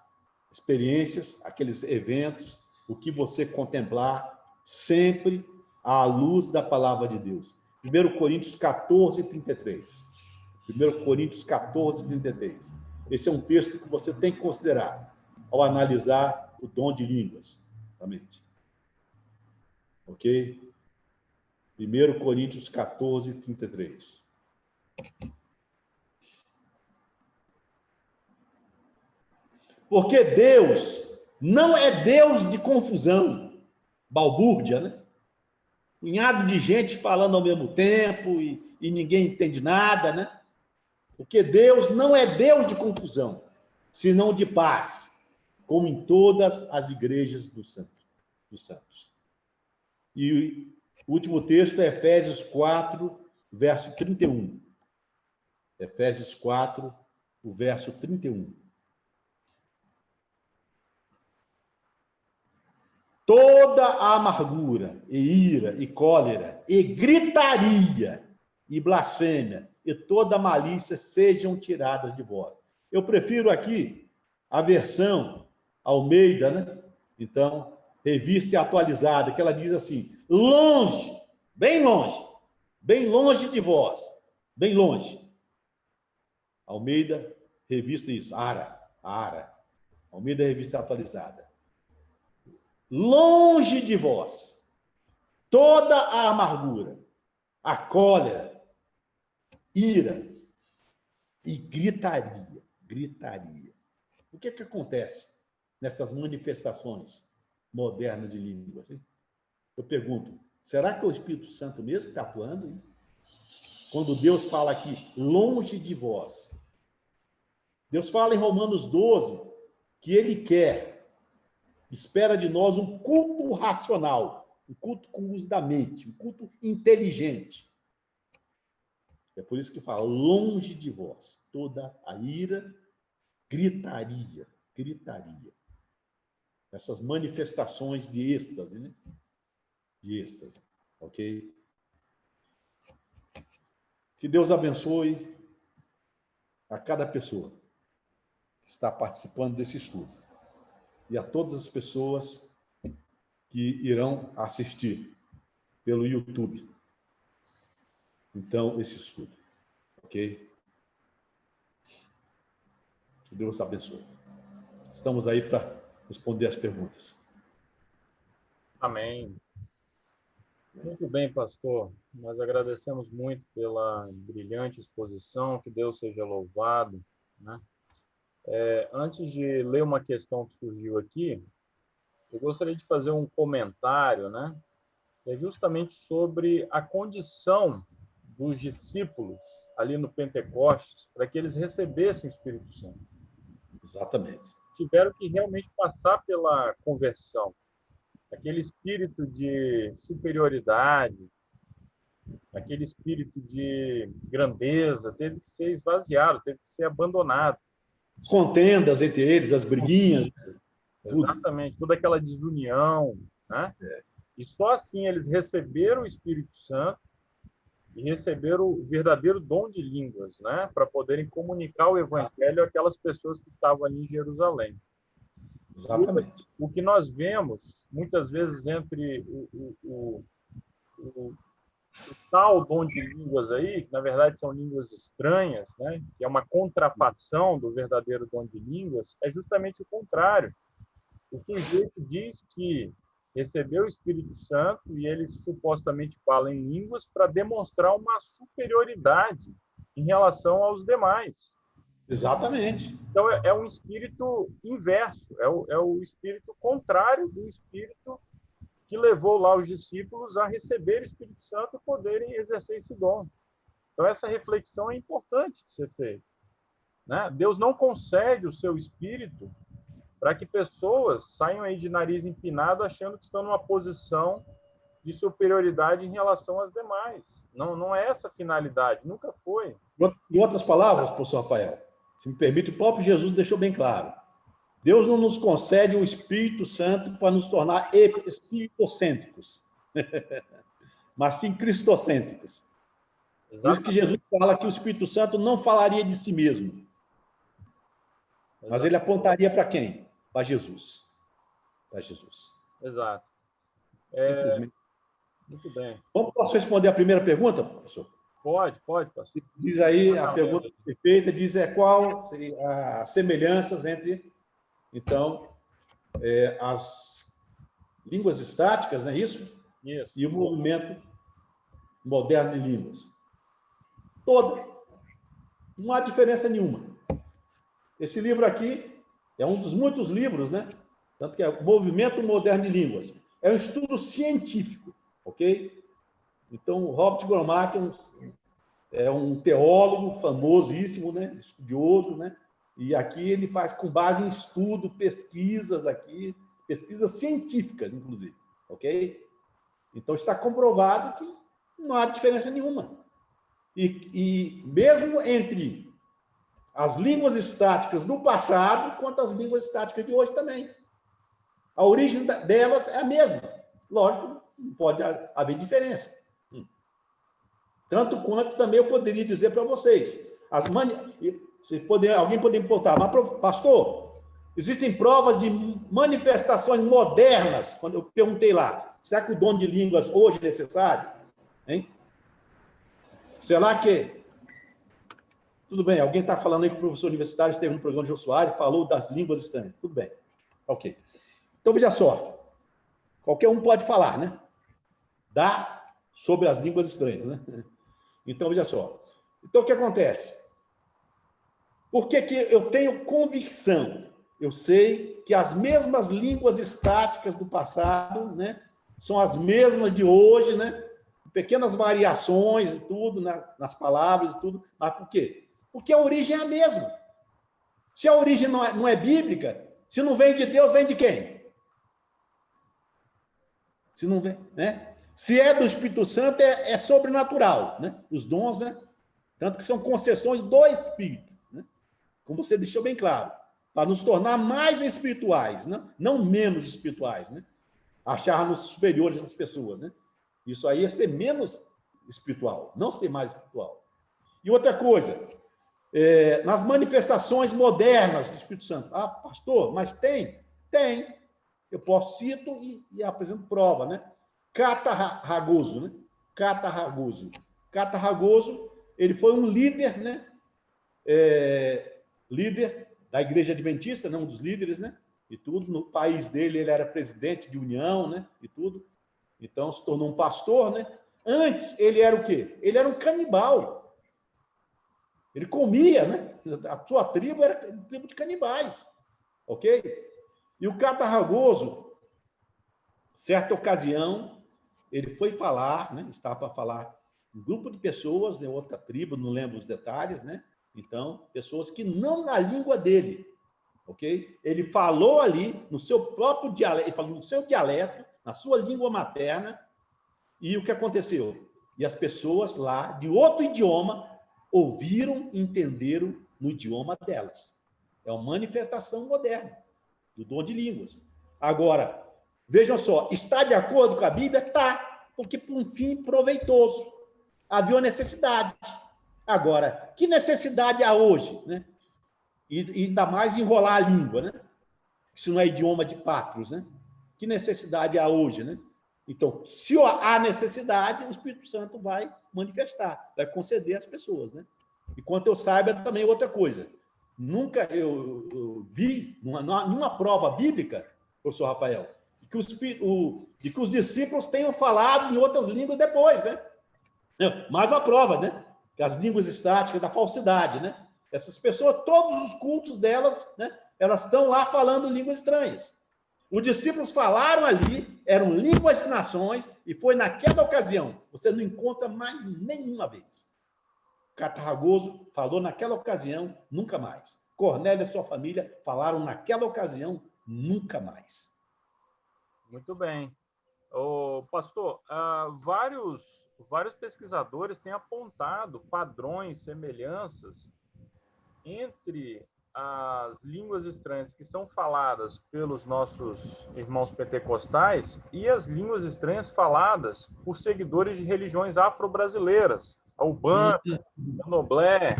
experiências, aqueles eventos, o que você contemplar, sempre à luz da palavra de Deus. 1 Coríntios 14, 33. 1 Coríntios 14, 33. Esse é um texto que você tem que considerar ao analisar o dom de línguas. Exatamente. Ok? 1 Coríntios 14, 33. Porque Deus não é Deus de confusão, balbúrdia, né? Punhado de gente falando ao mesmo tempo e ninguém entende nada, né? Porque Deus não é Deus de confusão, senão de paz, como em todas as igrejas dos santos. E o último texto é Efésios 4, verso 31. Efésios 4, o verso 31. Toda a amargura, e ira, e cólera, e gritaria, e blasfêmia, e toda malícia sejam tiradas de vós. Eu prefiro aqui a versão Almeida, né? Então, revista e atualizada, que ela diz assim, longe, bem longe de vós, bem longe. Almeida, revista isso, Ara. Almeida, revista atualizada. Longe de vós toda a amargura, a cólera, ira e gritaria. O que acontece nessas manifestações modernas de línguas? Hein? Eu pergunto, será que é o Espírito Santo mesmo que está atuando? Hein? Quando Deus fala aqui, longe de vós. Deus fala em Romanos 12 que ele espera de nós um culto racional, um culto com uso da mente, um culto inteligente. É por isso que fala, longe de vós, toda a ira, gritaria. Essas manifestações de êxtase, né? De êxtase, ok? Que Deus abençoe a cada pessoa que está participando desse estudo e a todas as pessoas que irão assistir pelo YouTube. Então, esse estudo, ok? Que Deus abençoe. Estamos aí para responder as perguntas. Amém. Muito bem, pastor. Nós agradecemos muito pela brilhante exposição, que Deus seja louvado, né? Antes de ler uma questão que surgiu aqui, eu gostaria de fazer um comentário, né? É justamente sobre a condição dos discípulos ali no Pentecostes para que eles recebessem o Espírito Santo. Exatamente. Tiveram que realmente passar pela conversão. Aquele espírito de superioridade, aquele espírito de grandeza, teve que ser esvaziado, teve que ser abandonado. As contendas entre eles, as briguinhas. Exatamente, toda aquela desunião, né? E só assim eles receberam o Espírito Santo e receberam o verdadeiro dom de línguas, né? Para poderem comunicar o evangelho àquelas pessoas que estavam ali em Jerusalém. Exatamente. O que nós vemos, muitas vezes, entre o tal dom de línguas aí, que na verdade são línguas estranhas, né? Que é uma contrafação do verdadeiro dom de línguas, é justamente o contrário. O sujeito diz que recebeu o Espírito Santo e ele supostamente fala em línguas para demonstrar uma superioridade em relação aos demais. Exatamente. Então, é um espírito inverso, é o espírito contrário do espírito que levou lá os discípulos a receber o Espírito Santo e poderem exercer esse dom. Então, essa reflexão é importante de ser feita, né? Deus não concede o seu Espírito para que pessoas saiam aí de nariz empinado achando que estão numa posição de superioridade em relação às demais. Não é essa a finalidade, nunca foi. Em outras palavras, professor Rafael, se me permite, o próprio Jesus deixou bem claro. Deus não nos concede o Espírito Santo para nos tornar espiritocêntricos, mas sim cristocêntricos. Por isso que Jesus fala que o Espírito Santo não falaria de si mesmo, mas ele apontaria para quem? Para Jesus. Para Jesus. Exato. Simplesmente. Muito bem. Posso responder a primeira pergunta, professor? Pode, pastor. Diz aí, a pergunta perfeita, diz qual as semelhanças entre, então, as línguas estáticas, não é isso? Isso. E o movimento moderno de línguas. Toda. Não há diferença nenhuma. Esse livro aqui é um dos muitos livros, né? Tanto que é o Movimento Moderno de Línguas. É um estudo científico, ok? Então, o Robert Gromach é um teólogo famosíssimo, né? Estudioso, né? E aqui ele faz com base em estudo, pesquisas aqui, pesquisas científicas, inclusive, ok? Então, está comprovado que não há diferença nenhuma. E mesmo entre as línguas estáticas do passado, quanto as línguas estáticas de hoje também. A origem delas é a mesma. Lógico, não pode haver diferença. Tanto quanto também eu poderia dizer para vocês. Alguém poderia me perguntar, mas, pastor, existem provas de manifestações modernas? Quando eu perguntei lá, será que o dom de línguas hoje é necessário? Hein? Será que... Tudo bem, alguém está falando aí que o professor universitário esteve no programa de Jô Soares, falou das línguas estranhas. Tudo bem. Ok. Então, veja só. Qualquer um pode falar, né? Sobre as línguas estranhas, né? Então, veja só. Então, o que acontece? Por que eu tenho convicção? Eu sei que as mesmas línguas estáticas do passado, né, são as mesmas de hoje, né? Pequenas variações e tudo, né, nas palavras e tudo. Mas por quê? Porque a origem é a mesma. Se a origem não é bíblica, se não vem de Deus, vem de quem? Se não vem, né? Se é do Espírito Santo, é sobrenatural, né? Os dons, né? Tanto que são concessões do Espírito, né? Como você deixou bem claro, para nos tornar mais espirituais, não menos espirituais, né? Achar-nos superiores às pessoas, né? Isso aí é ser menos espiritual, não ser mais espiritual. E outra coisa, nas manifestações modernas do Espírito Santo. Ah, pastor, mas tem? Tem. Eu cito e apresento prova, né? Catarragoso, né? Catarragoso, ele foi um líder, né? Líder da Igreja Adventista, né? Um dos líderes, né? E tudo. No país dele, ele era presidente de união, né? E tudo. Então, se tornou um pastor, né? Antes, ele era o quê? Ele era um canibal. Ele comia, né? A sua tribo era tribo de canibais, ok? E o Catarragoso, certa ocasião, ele foi falar, né? Estava para falar um grupo de pessoas, né? Outra tribo, não lembro os detalhes, né? Então, pessoas que não na língua dele, ok? Ele falou ali no seu próprio dialeto, ele falou no seu dialeto, na sua língua materna, e o que aconteceu? E as pessoas lá, de outro idioma, ouviram e entenderam no idioma delas. É uma manifestação moderna do dom de línguas. Agora, vejam só, está de acordo com a Bíblia? Está, porque por um fim proveitoso. Havia uma necessidade. Agora, que necessidade há hoje, né? E ainda mais enrolar a língua, né? Isso não é idioma de pátrios, né? Que necessidade há hoje, né? Então, se há necessidade, o Espírito Santo vai manifestar, vai conceder às pessoas, né? E quanto eu saiba, também outra coisa. Nunca eu vi, numa prova bíblica, professor Rafael, que os discípulos tenham falado em outras línguas depois, né? Mais uma prova, né? Que as línguas estáticas da falsidade, né? Essas pessoas, todos os cultos delas, né? Elas estão lá falando línguas estranhas. Os discípulos falaram ali, eram línguas de nações, e foi naquela ocasião. Você não encontra mais nenhuma vez. Catarragoso falou naquela ocasião, nunca mais. Cornélio e sua família falaram naquela ocasião, nunca mais. Muito bem. Pastor, vários pesquisadores têm apontado padrões, semelhanças entre as línguas estranhas que são faladas pelos nossos irmãos pentecostais e as línguas estranhas faladas por seguidores de religiões afro-brasileiras, a Umbanda, o Candomblé.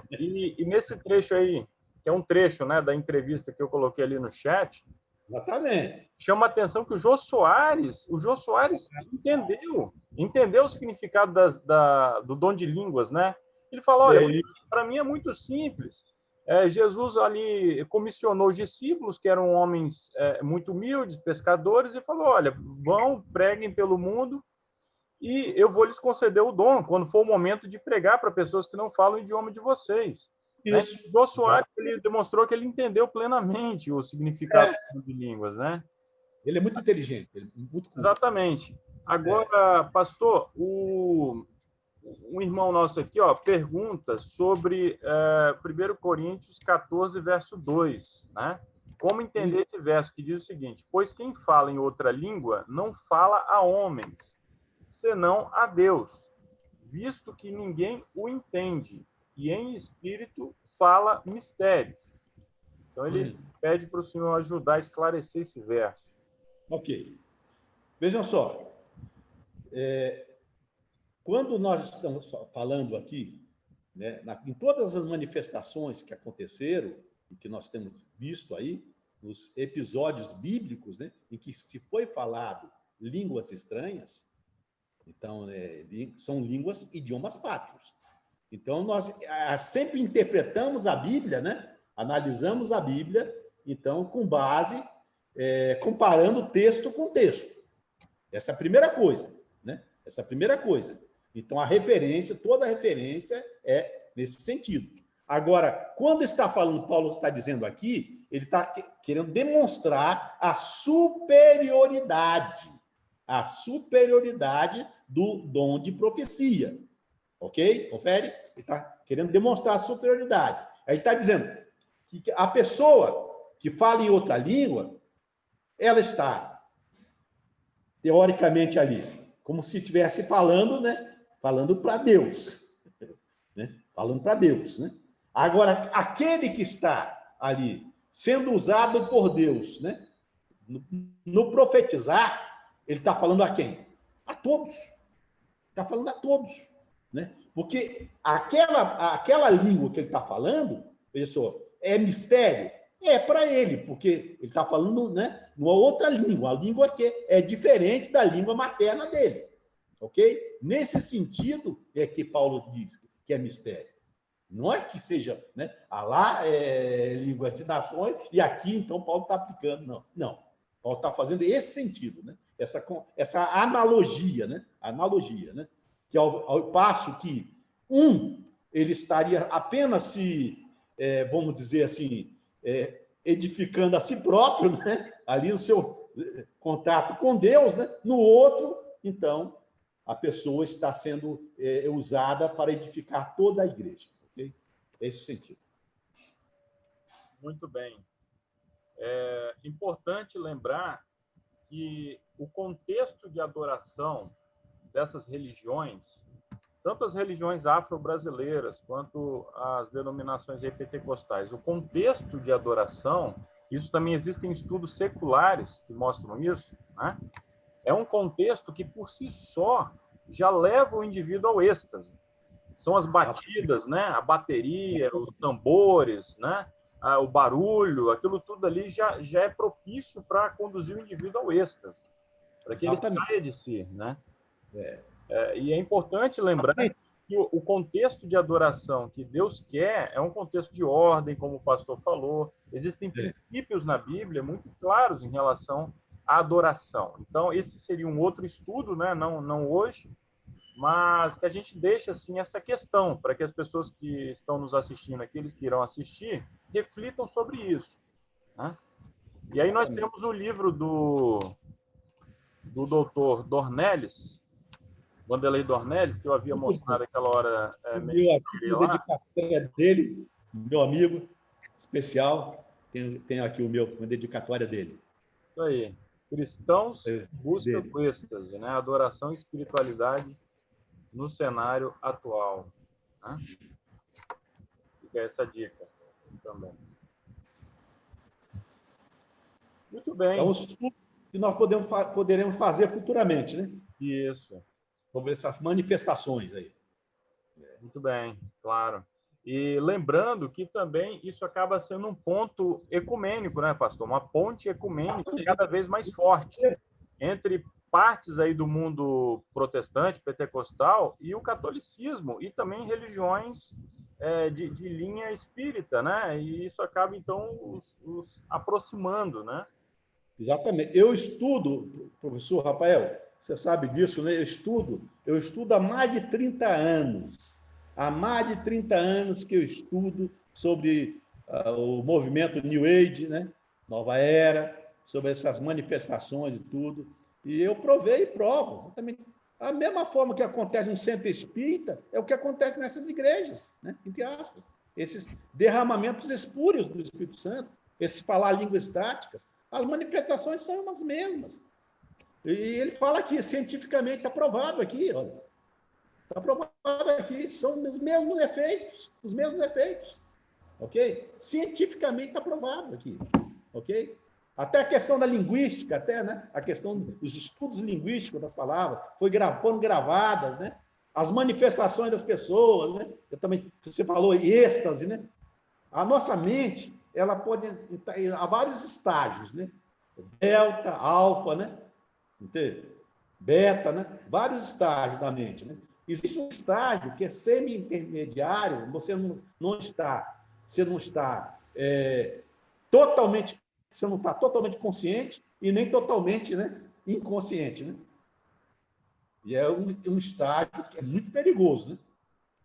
E nesse trecho aí, que é um trecho, né, da entrevista que eu coloquei ali no chat, exatamente, chama a atenção que o Jô Soares entendeu o significado do dom de línguas, né? Ele fala, olha, para mim é muito simples. Jesus ali comissionou os discípulos, que eram homens muito humildes, pescadores, e falou, olha, vão, preguem pelo mundo, e eu vou lhes conceder o dom, quando for o momento de pregar para pessoas que não falam o idioma de vocês. isso. Né? O Jô Soares ele demonstrou que ele entendeu plenamente o significado de línguas, né? Ele é muito inteligente, ele é muito culto. Exatamente. Agora, pastor, um irmão nosso aqui pergunta sobre 1 Coríntios 14, verso 2, né? Como entender esse verso que diz o seguinte: pois quem fala em outra língua não fala a homens, senão a Deus, visto que ninguém o entende, e em espírito fala mistérios. Então ele pede para o senhor ajudar a esclarecer esse verso. Ok. Vejam só. Quando nós estamos falando aqui, né, em todas as manifestações que aconteceram e que nós temos visto aí, nos episódios bíblicos, né, em que se foi falado línguas estranhas, então, são línguas, idiomas pátrios. Então, nós sempre interpretamos a Bíblia, né, analisamos a Bíblia, então, com base, comparando texto com texto. Essa é a primeira coisa, né? Essa é a primeira coisa. Então, toda a referência é nesse sentido. Agora, quando está falando, Paulo está dizendo aqui, ele está querendo demonstrar a superioridade do dom de profecia. Ok? Confere? Ele está querendo demonstrar a superioridade. Aí está dizendo que a pessoa que fala em outra língua, ela está, teoricamente, ali, como se estivesse falando, né? Falando para Deus. Né? Falando para Deus. Né? Agora, aquele que está ali sendo usado por Deus, né? No profetizar, ele está falando a quem? A todos. Está falando a todos. Né? Porque aquela língua que ele está falando, veja só, é mistério? É para ele, porque ele está falando, né, numa outra língua, a língua que é diferente da língua materna dele. Ok? Nesse sentido é que Paulo diz que é mistério. Não é que seja, né, lá é língua de nações e aqui, então, Paulo está aplicando. Não, não. Paulo está fazendo esse sentido, né? Essa analogia, né? Analogia, né? Que ao passo que ele estaria apenas vamos dizer assim, edificando a si próprio, né? Ali no seu contato com Deus, né? No outro, então, a pessoa está sendo usada para edificar toda a igreja. Okay? É esse o sentido. Muito bem. É importante lembrar que o contexto de adoração dessas religiões, tanto as religiões afro-brasileiras quanto as denominações pentecostais, o contexto de adoração, isso também existem estudos seculares que mostram isso, né? É um contexto que, por si só, já leva o indivíduo ao êxtase. São as batidas, né? A bateria, os tambores, né? O barulho, aquilo tudo ali já é propício para conduzir o indivíduo ao êxtase, para que ele saia de si, né? E é importante lembrar que o contexto de adoração que Deus quer é um contexto de ordem, como o pastor falou. Existem princípios na Bíblia muito claros em relação à adoração. Então, esse seria um outro estudo, né? Não hoje, mas que a gente deixa assim essa questão para que as pessoas que estão nos assistindo, aqueles que irão assistir, reflitam sobre isso, né? E aí nós temos o livro do doutor Dornelles, Wanderlei Dornelles, que eu havia mostrado aquela hora. Meu aqui, a dedicatória dele, meu amigo especial, tem aqui uma dedicatória dele. Isso aí. Cristãos em busca do êxtase, né? Adoração e espiritualidade no cenário atual. Né? Fica essa dica também. Muito bem. É um estudo que nós poderemos fazer futuramente, né? Isso. Sobre essas manifestações aí. Muito bem, claro. E lembrando que também isso acaba sendo um ponto ecumênico, né, pastor? Uma ponte ecumênica cada vez mais forte entre partes aí do mundo protestante, pentecostal e o catolicismo, e também religiões de linha espírita, né? E isso acaba, então, os aproximando, né? Exatamente. Eu estudo, professor Rafael, você sabe disso, né? Eu estudo há mais de 30 anos. Há mais de 30 anos que eu estudo sobre o movimento New Age, né? Nova Era, sobre essas manifestações e tudo. E eu provei e provo. Exatamente. A mesma forma que acontece no centro espírita é o que acontece nessas igrejas, né? Entre aspas. Esses derramamentos espúrios do Espírito Santo, esse falar línguas estáticas, as manifestações são as mesmas. E ele fala aqui, cientificamente, está provado aqui, olha. Está provado aqui, são os mesmos efeitos, ok? Cientificamente está provado aqui, ok? Até a questão da linguística, até, né? A questão dos estudos linguísticos das palavras, foram gravadas, né? As manifestações das pessoas, né? Eu também, você falou êxtase, né? A nossa mente, ela pode estar a vários estágios, né? Delta, alfa, né? Entende? Beta, né? Vários estágios da mente, né? Existe um estágio que é semi-intermediário, você não está totalmente, você não está totalmente consciente e nem totalmente, né, inconsciente, né? E é um estágio que é muito perigoso, né?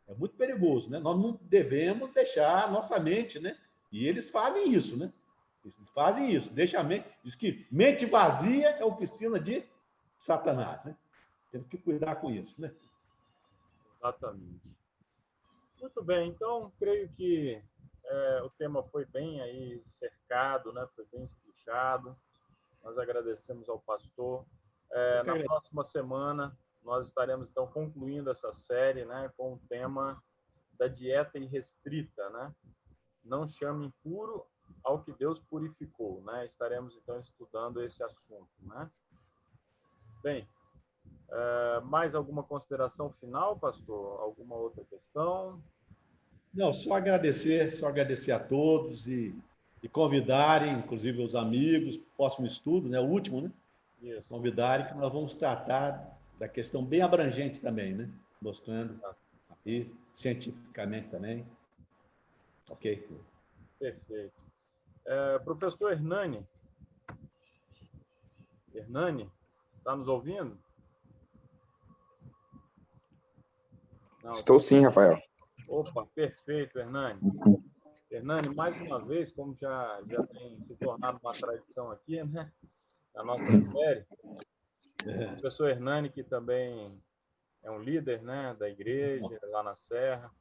É muito perigoso, né? Nós não devemos deixar a nossa mente, né? E eles fazem isso, né? Eles fazem isso, deixa a mente. Diz que mente vazia é oficina de Satanás, né? Temos que cuidar com isso, né? Exatamente. Muito bem, então creio que o tema foi bem aí cercado, né? Foi bem explicado. Nós agradecemos ao pastor. Na próxima semana nós estaremos então concluindo essa série, né, com o tema da dieta irrestrita, né? Não chame impuro ao que Deus purificou, né? Estaremos então estudando esse assunto, né? Bem, mais alguma consideração final, pastor? Alguma outra questão? Não, só agradecer a todos e convidarem, inclusive os amigos, próximo estudo, né? O último, né? Isso. Convidarem que nós vamos tratar da questão bem abrangente também, né? Mostrando aqui cientificamente também. Ok? Perfeito. Professor Hernani, está nos ouvindo? Não, estou sim, Rafael. Opa, perfeito, Hernani. Hernani, mais uma vez, como já tem se tornado uma tradição aqui, né, na nossa série, o professor Hernani, que também é um líder, né, da igreja, lá na Serra.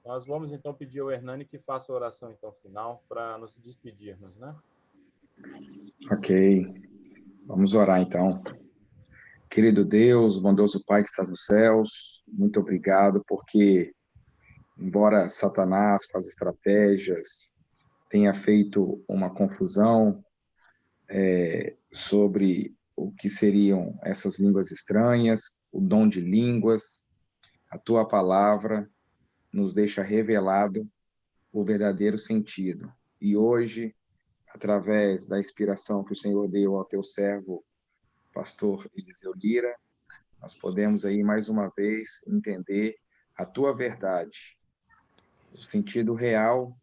Nós vamos, então, pedir ao Hernani que faça a oração, então, final, para nos despedirmos, né? Ok. Vamos orar, então. Querido Deus, bondoso Pai que estás nos céus, muito obrigado, porque, embora Satanás, com as estratégias, tenha feito uma confusão sobre o que seriam essas línguas estranhas, o dom de línguas, a tua palavra nos deixa revelado o verdadeiro sentido. E hoje, através da inspiração que o Senhor deu ao teu servo, pastor Eliseu Lira, nós podemos aí mais uma vez entender a tua verdade, o sentido real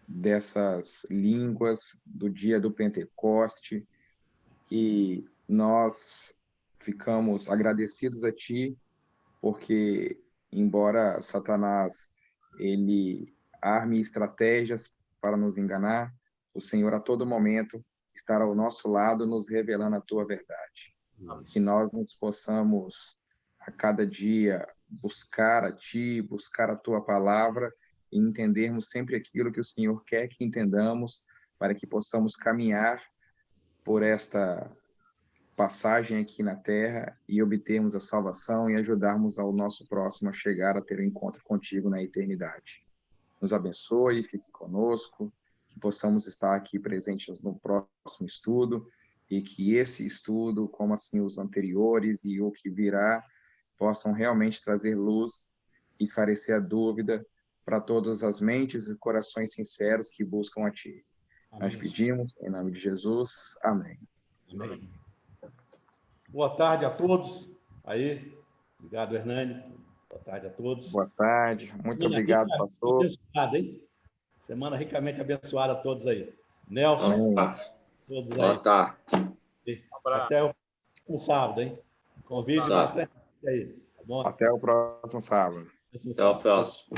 dessas línguas do dia do Pentecoste, e nós ficamos agradecidos a ti, porque embora Satanás ele arme estratégias para nos enganar, o Senhor a todo momento estar ao nosso lado, nos revelando a tua verdade. Que nós nos possamos, a cada dia, buscar a ti, buscar a tua palavra e entendermos sempre aquilo que o Senhor quer que entendamos, para que possamos caminhar por esta passagem aqui na Terra e obtermos a salvação e ajudarmos ao nosso próximo a chegar a ter um encontro contigo na eternidade. Nos abençoe, fique conosco, que possamos estar aqui presentes no próximo estudo e que esse estudo, como assim os anteriores e o que virá, possam realmente trazer luz e esclarecer a dúvida para todas as mentes e corações sinceros que buscam a Ti. Amém. Nós pedimos, em nome de Jesus. Amém. Amém. Boa tarde a todos. Aí, obrigado, Hernani. Boa tarde a todos. Boa tarde. Muito obrigado, pastor. Abençoada, hein? Semana ricamente abençoada a todos aí. Nelson, todos aí. Boa tarde. Até o sábado, hein? Convide bastante aí. Tá bom? Até o próximo sábado. Até o próximo.